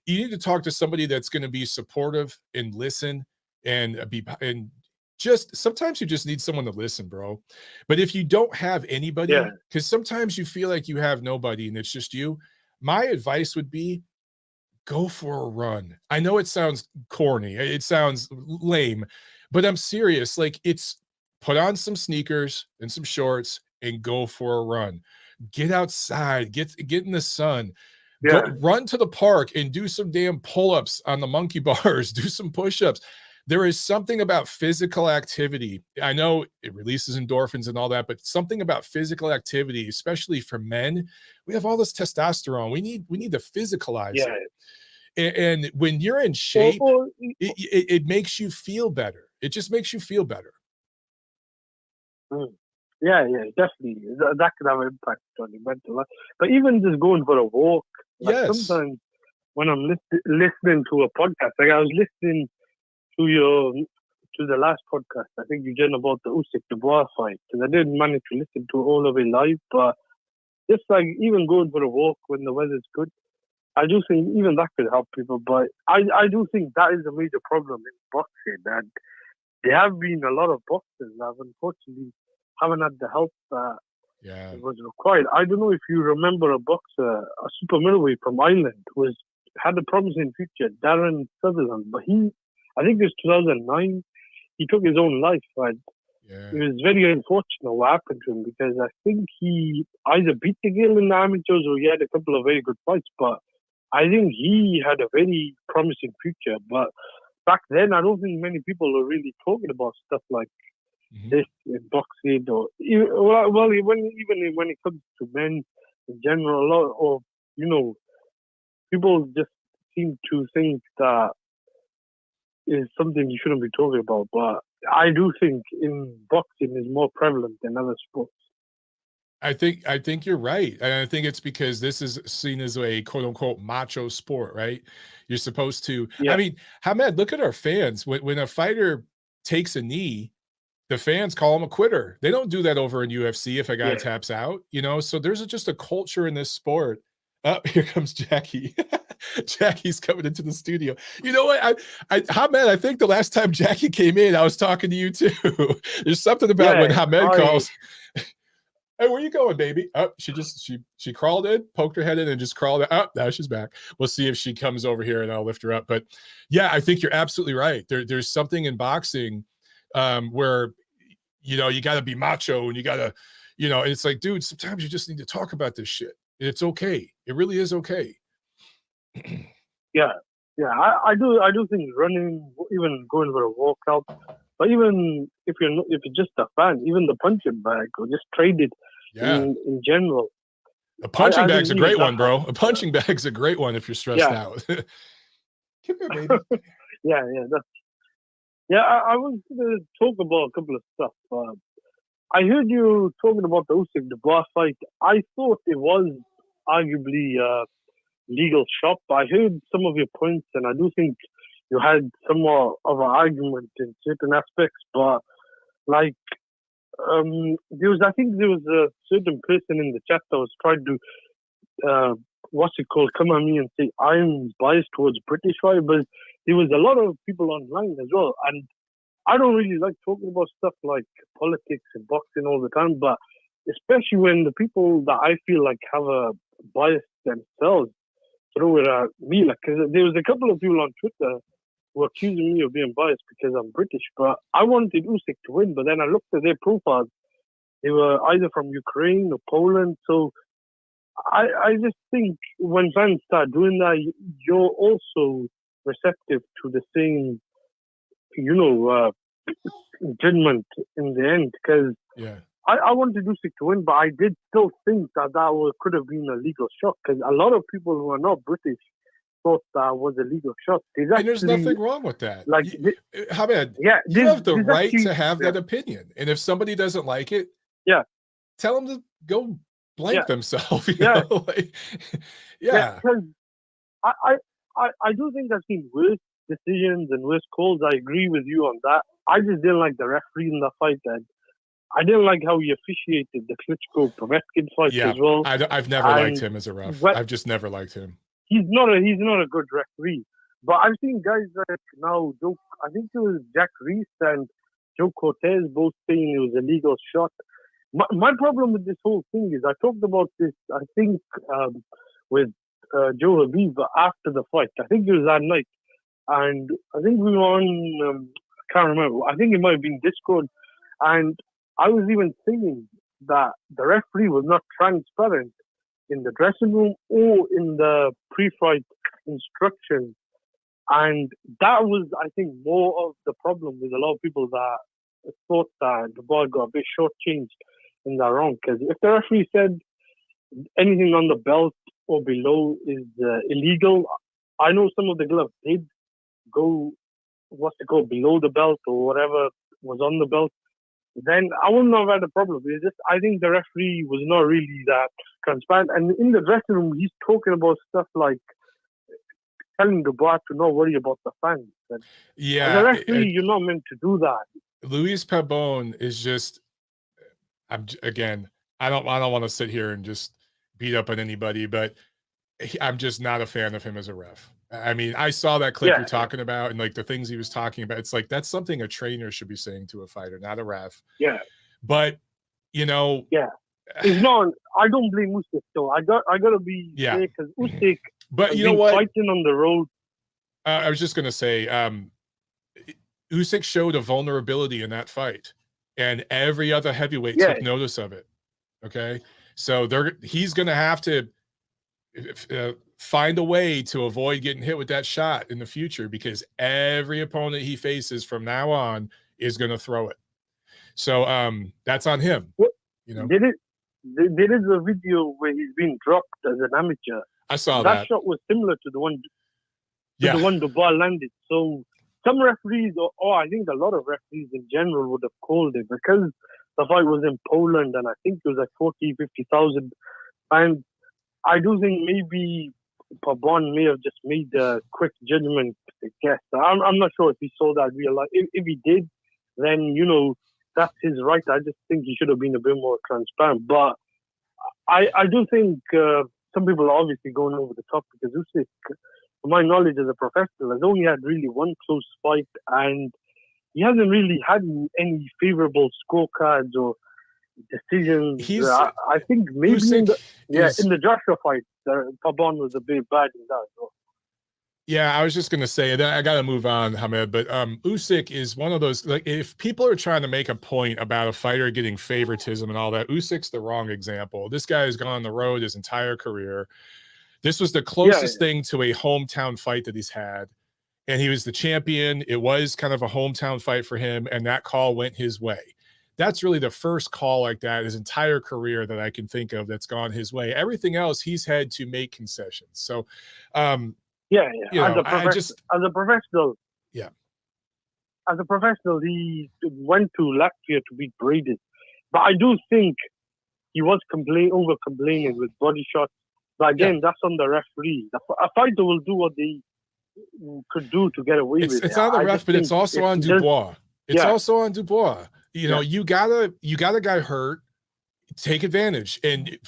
you need to talk to somebody that's going to be supportive and listen and just sometimes you just need someone to listen, bro. But if you don't have anybody, Yeah. because sometimes you feel like you have nobody and it's just you, my advice would be go for a run. I know it sounds corny, it sounds lame, but I'm serious. Like, it's put on some sneakers and some shorts and go for a run. Get outside, get in the sun. Go Yeah. run to the park and do some damn pull-ups on the monkey bars, do some push-ups. There is something about physical activity. I know it releases endorphins and all that, but something about physical activity, especially for men, we have all this testosterone. We need to physicalize Yeah. it. And when you're in shape, it makes you feel better. It just makes you feel better. Yeah, definitely. That could have an impact on your mental life. But even just going for a walk, like Yes. sometimes when I'm listening to a podcast, like I was listening to the last podcast, I think you did about the Usyk Dubois fight, because I didn't manage to listen to all of it live, but just like even going for a walk when the weather's good, I do think even that could help people. But I do think that is a major problem in boxing, and there have been a lot of boxers that unfortunately haven't had the help that was required. I don't know if you remember a boxer, a super middleweight from Ireland, who had a promising future, Darren Sutherland, but I think it was 2009, he took his own life, and it was very unfortunate what happened to him, because I think he either beat the girl in the amateurs or he had a couple of very good fights, but I think he had a very promising future. But back then, I don't think many people were really talking about stuff like this in boxing, or even when it comes to men in general, a lot of people just seem to think that is something you shouldn't be talking about. But I do think in boxing is more prevalent than other sports. I think you're right. And I think it's because this is seen as a quote unquote macho sport, right? You're supposed to, I mean, Hamed, look at our fans. When a fighter takes a knee, the fans call him a quitter. They don't do that over in UFC if a guy taps out, so there's just a culture in this sport. Oh, here comes Jackie. Jackie's coming into the studio. You know what? Hamed, I think the last time Jackie came in, I was talking to you too. There's something about when Hamed calls. Hey, where you going, baby? Oh, she crawled in, poked her head in, and just crawled out. Oh, now she's back. We'll see if she comes over here and I'll lift her up. But yeah, I think you're absolutely right. There's something in boxing where you got to be macho, and you got to, it's like, dude, sometimes you just need to talk about this shit. It's okay. It really is okay. Yeah, I do think running, even going for a walk helps. But even if you're just a fan, even the punching bag, or just trade it in general. A punching bag's a great one, bro. A punching bag's a great one if you're stressed out. Come here, baby. I was going to talk about a couple of stuff. I heard you talking about the Usyk Dubois fight. I thought it was arguably legal shot. I heard some of your points, and I do think you had somewhat of an argument in certain aspects. But like, I think there was a certain person in the chat that was trying to come at me and say I'm biased towards British fight, but there was a lot of people online as well, and I don't really like talking about stuff like politics and boxing all the time, but especially when the people that I feel like have a bias themselves throw it at me. Like, cause there was a couple of people on Twitter who were accusing me of being biased because I'm British, but I wanted Usyk to win. But then I looked at their profiles; they were either from Ukraine or Poland. So I just think when fans start doing that, you're also receptive to the same, judgment in the end. Because I wanted Usyk to win, but I did still think that could have been a legal shot, because a lot of people who are not British thought that was a legal shot. And there's nothing wrong with that. Like, Hamed, you have the right to have that opinion. And if somebody doesn't like it, tell them to go blank themselves. Because I do think I've seen worse decisions and worse calls. I agree with you on that. I just didn't like the referee in the fight, and I didn't like how he officiated the Klitschko-Povetkin fight as well. I've never liked him as a ref. I've just never liked him. He's not a good referee. But I've seen guys like now joke. I think it was Jack Reese and Joe Cortez, both saying it was a legal shot. My problem with this whole thing is I talked about this, I think, with Joe Habib after the fight. I think it was that night. And I think we were on, I can't remember. I think it might have been Discord. And I was even saying that the referee was not transparent in the dressing room or in the pre-fight instructions. And that was, I think, more of the problem with a lot of people that thought that the ball got a bit shortchanged in that round. Because if the referee said anything on the belt or below is illegal, I know some of the gloves did go, below the belt or whatever was on the belt, then I wouldn't have had a problem. It's just, I think the referee was not really that transparent. And in the dressing room, he's talking about stuff like telling Dubois to not worry about the fans. And as a referee, you're not meant to do that. Luis Pabon is just, I don't want to sit here and just beat up on anybody, but I'm just not a fan of him as a ref. I mean, I saw that clip you're talking about and like the things he was talking about. It's like, that's something a trainer should be saying to a fighter, not a ref. Yeah. But, you know. Yeah. It's not, I don't blame Usyk though. I got to be fair because Usyk but you know what? Fighting on the road. I was just going to say, Usyk showed a vulnerability in that fight and every other heavyweight took notice of it. Okay. So he's going to have to find a way to avoid getting hit with that shot in the future because every opponent he faces from now on is going to throw it. So that's on him. You know, there is a video where he's been dropped as an amateur. I saw that. That shot was similar to the one, the one Dubois landed. So some referees, or I think a lot of referees in general, would have called it because the fight was in Poland and I think it was like 40, 50,000. And I do think maybe Pabon may have just made a quick judgment guess. I'm not sure if he saw that real life. If he did, then, you know, that's his right. I just think he should have been a bit more transparent. But I do think some people are obviously going over the top because Usyk, to my knowledge as a professional, has only had really one close fight and he hasn't really had any favorable scorecards or decisions. I think maybe in the Joshua fight, Pabon was a bit bad in that as well. Yeah, I was just gonna say that I gotta move on, Hamed. But Usyk is one of those, like, if people are trying to make a point about a fighter getting favoritism and all that, Usyk's the wrong example. This guy has gone on the road his entire career. This was the closest thing to a hometown fight that he's had, and he was the champion. It was kind of a hometown fight for him, and that call went his way. That's really the first call like that his entire career that I can think of that's gone his way. Everything else, he's had to make concessions. So, as a professional, he went to Latvia to beat Braden. But I do think he was over complaining with body shots. But again, that's on the referee. A fighter will do what they could do to get away with it. It's on the ref, but it's also on Dubois. It's also on Dubois. You know, you got a guy hurt, take advantage and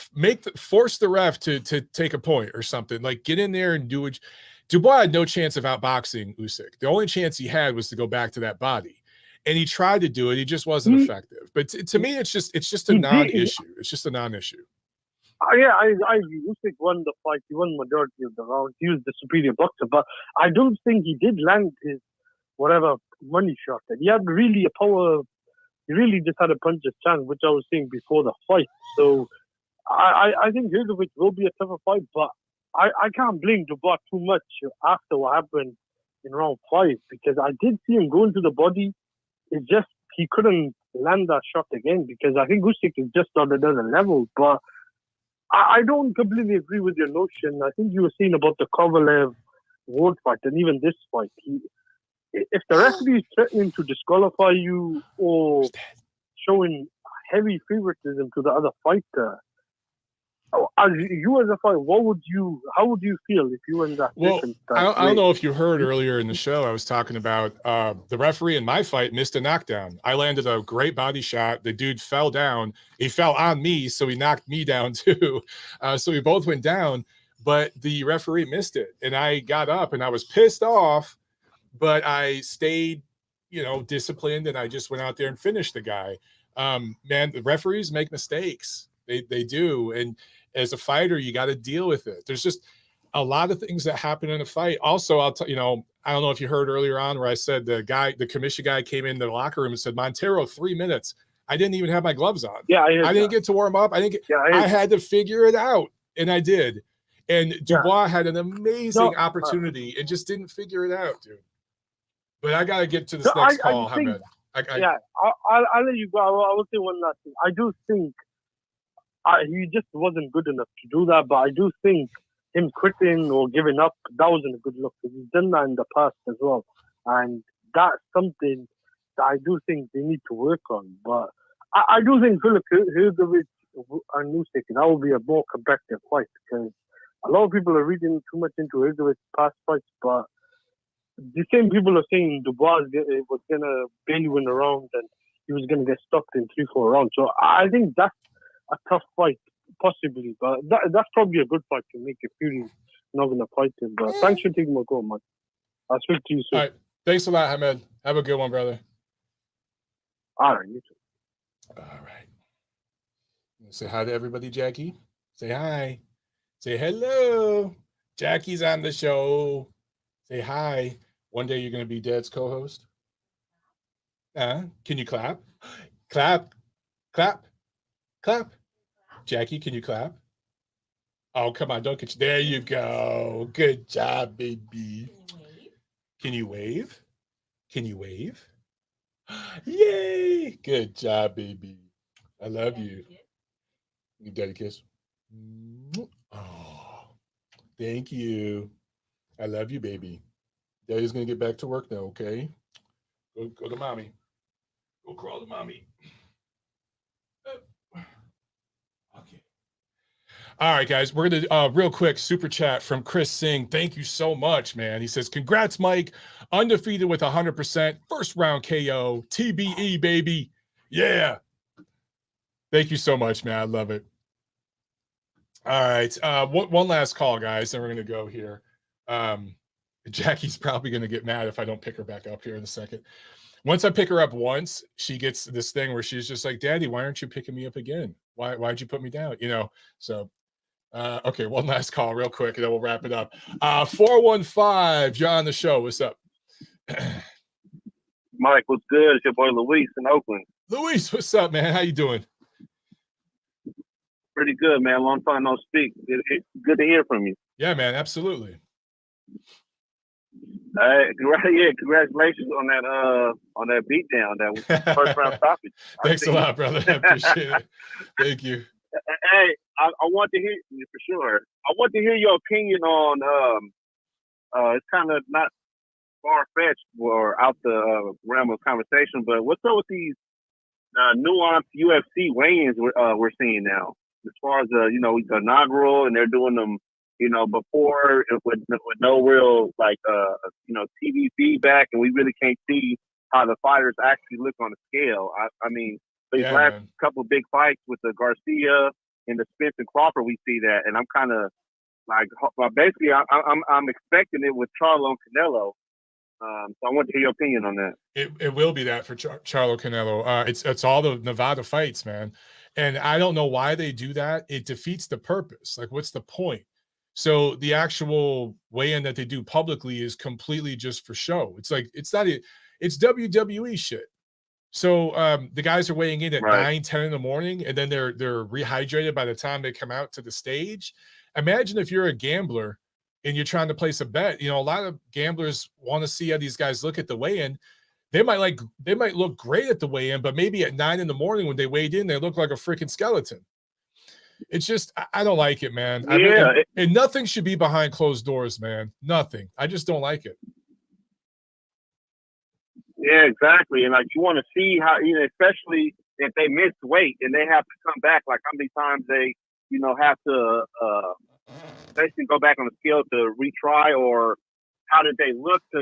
force the ref to take a point or something. Like, get in there and do it. Dubois had no chance of outboxing Usyk. The only chance he had was to go back to that body, and he tried to do it. He just wasn't effective. But to me, it's just a non-issue. It's just a non-issue. I agree. Usyk won the fight. He won the majority of the rounds. He was the superior boxer, but I don't think he did land his money shot. And he had really a power. He really just had a puncher's chance, which I was saying before the fight. So I think Hrgovic will be a tougher fight, but I can't blame Dubois too much after what happened in round 5 because I did see him go into the body. It's just he couldn't land that shot again because I think Usyk is just on another level. But I don't completely agree with your notion. I think you were saying about the Kovalev Ward fight and even this fight. If the referee is threatening to disqualify you or showing heavy favoritism to the other fighter, as a fighter, how would you feel if you were in that circumstance? I don't know if you heard earlier in the show, I was talking about the referee in my fight missed a knockdown. I landed a great body shot. The dude fell down. He fell on me, so he knocked me down too. So we both went down, but the referee missed it. And I got up and I was pissed off, but I stayed, disciplined, and I just went out there and finished the guy. Man, the referees make mistakes. They do. And as a fighter, you got to deal with it. There's just a lot of things that happen in a fight. Also, I'll tell I don't know if you heard earlier on where I said the commission guy came in the locker room and said, Montero, 3 minutes. I didn't even have my gloves on. Yeah, I didn't get to warm up. I had to figure it out, and I did. And Dubois had an amazing opportunity and just didn't figure it out, dude. But I got to get to this next call, Hamed. I'll let you go. I will say one last thing. I do think he just wasn't good enough to do that, but I do think him quitting or giving up, that wasn't a good look, because he's done that in the past as well. And that's something that I do think they need to work on. But I do think Philip Hrgovic and Usyk, that will be a more competitive fight, because a lot of people are reading too much into Hrgovic's past fights, but the same people are saying Dubois was going to barely win a round and he was going to get stopped in 3-4 rounds. So I think that's a tough fight, possibly. But that's probably a good fight to make if Fury's not going to fight him. But thanks for taking my call, man. I'll speak to you soon. All right. Thanks a lot, Hamed. Have a good one, brother. All right, you too. All right. Say hi to everybody, Jackie. Say hi. Say hello. Jackie's on the show. Say hi. One day you're going to be Dad's co-host. Can you clap? Clap. Clap. Clap. Jackie, can you clap? Oh, come on. Don't get you. There you go. Good job, baby. Can you wave? Can you wave? Yay. Good job, baby. I love you. Give Daddy a kiss. Oh, thank you. I love you, baby. Daddy's going to get back to work now, okay? Go to mommy. Go crawl to mommy. Okay. All right, guys. We're going to, real quick, super chat from Chris Singh. Thank you so much, man. He says, congrats, Mike. Undefeated with 100%. First round KO. TBE, baby. Yeah. Thank you so much, man. I love it. All right. One last call, guys. Then we're going to go here. Jackie's probably going to get mad if I don't pick her back up here in a second. Once I pick her up once, she gets this thing where she's just like, Daddy, why aren't you picking me up again? Why'd you put me down? So, okay, one last call real quick, and then we'll wrap it up. 415, you're on the show. What's up? Mike, what's good? It's your boy Luis in Oakland. Luis, what's up, man? How you doing? Pretty good, man. Long time no speak. It's good to hear from you. Yeah, man, absolutely. Congratulations on that beatdown. That was the first round stoppage. Thanks a lot, brother. I appreciate it. Thank you. Hey, I want to hear you for sure. I want to hear your opinion on. It's kind of not far fetched or out the realm of conversation, but what's up with these nuanced UFC weigh-ins we're seeing now? As far as the inaugural, and they're doing them, before with no real TV feedback, and we really can't see how the fighters actually look on the scale. I mean, these last couple of big fights with the Garcia and the Spence and Crawford, we see that, and I'm kind of like, basically, I'm expecting it with Charlo and Canelo. So I want to hear your opinion on that. It will be that for Charlo Canelo. It's all the Nevada fights, man. And I don't know why they do that. It defeats the purpose. Like, what's the point? So the actual weigh-in that they do publicly is completely just for show. It's like, it's WWE shit. So the guys are weighing in at 9, 10 in the morning, and then they're rehydrated by the time they come out to the stage. Imagine if you're a gambler and you're trying to place a bet. A lot of gamblers want to see how these guys look at the weigh-in. They might look great at the weigh-in, but maybe at 9 in the morning when they weighed in, they look like a freaking skeleton. It's just, I don't like it, man. Yeah. And nothing should be behind closed doors, man. Nothing. I just don't like it. Yeah, exactly. And like, you want to see how, especially if they miss weight and they have to come back, like how many times they, have to basically go back on the scale to retry, or how did they look to,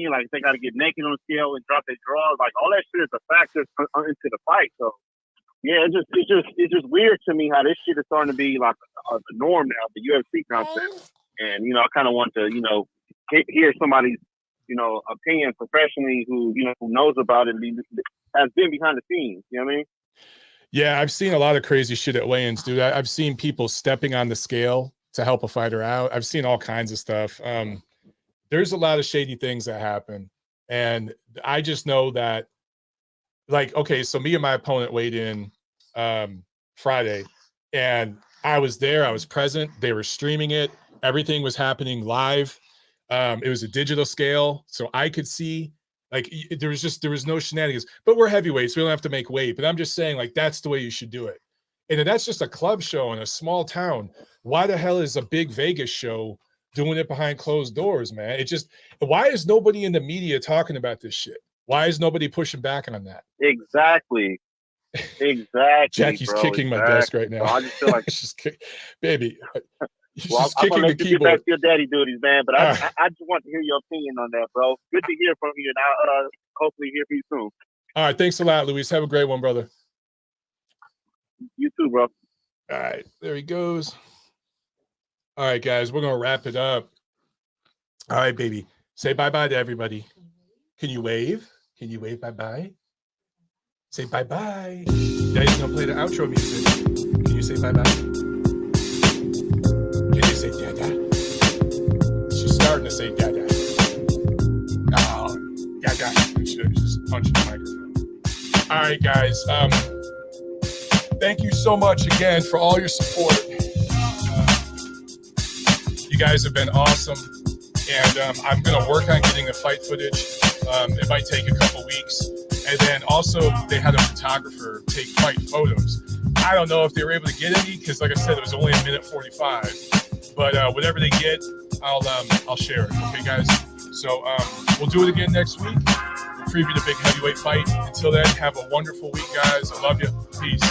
like they got to get naked on the scale and drop their drawers, like all that shit is a factor into the fight. So yeah, it's just weird to me how this shit is starting to be like the norm now, the UFC concept. And I kind of want to hear somebody's opinion professionally who knows about it and has been behind the scenes. You know what I mean? Yeah, I've seen a lot of crazy shit at weigh-ins, dude. I've seen people stepping on the scale to help a fighter out. I've seen all kinds of stuff. There's a lot of shady things that happen. And I just know that, like, okay, so me and my opponent weighed in Friday, and I was there. I was present. They were streaming it. Everything was happening live. It was a digital scale, so I could see. Like, there was no shenanigans. But we're heavyweights. We don't have to make weight. But I'm just saying, like, that's the way you should do it. And if that's just a club show in a small town, why the hell is a big Vegas show doing it behind closed doors, man? Why is nobody in the media talking about this shit? Why is nobody pushing back on that? Exactly. Jackie's kicking my desk right now. So I just feel like she's baby. She's well, just I'm kicking gonna the let you get back keyboard. to your daddy duties, man. But I just want to hear your opinion on that, bro. Good to hear from you, and I'll hopefully hear from you soon. All right, thanks a lot, Luis. Have a great one, brother. You too, bro. All right, there he goes. All right, guys, we're gonna wrap it up. All right, baby. Say bye-bye to everybody. Can you wave? Can you wave bye-bye? Say bye-bye. Daddy's gonna play the outro music. Can you say bye-bye? Can you say dada? She's starting to say dada. Oh, dada. Just punching the microphone. All right, guys. Thank you so much again for all your support. You guys have been awesome. And I'm going to work on getting the fight footage. It might take a couple weeks. And then also they had a photographer take fight photos. I don't know if they were able to get any because, like I said, it was only 1:45. But whatever they get, I'll share it. Okay, guys? So we'll do it again next week. We'll preview the big heavyweight fight. Until then, have a wonderful week, guys. I love you. Peace.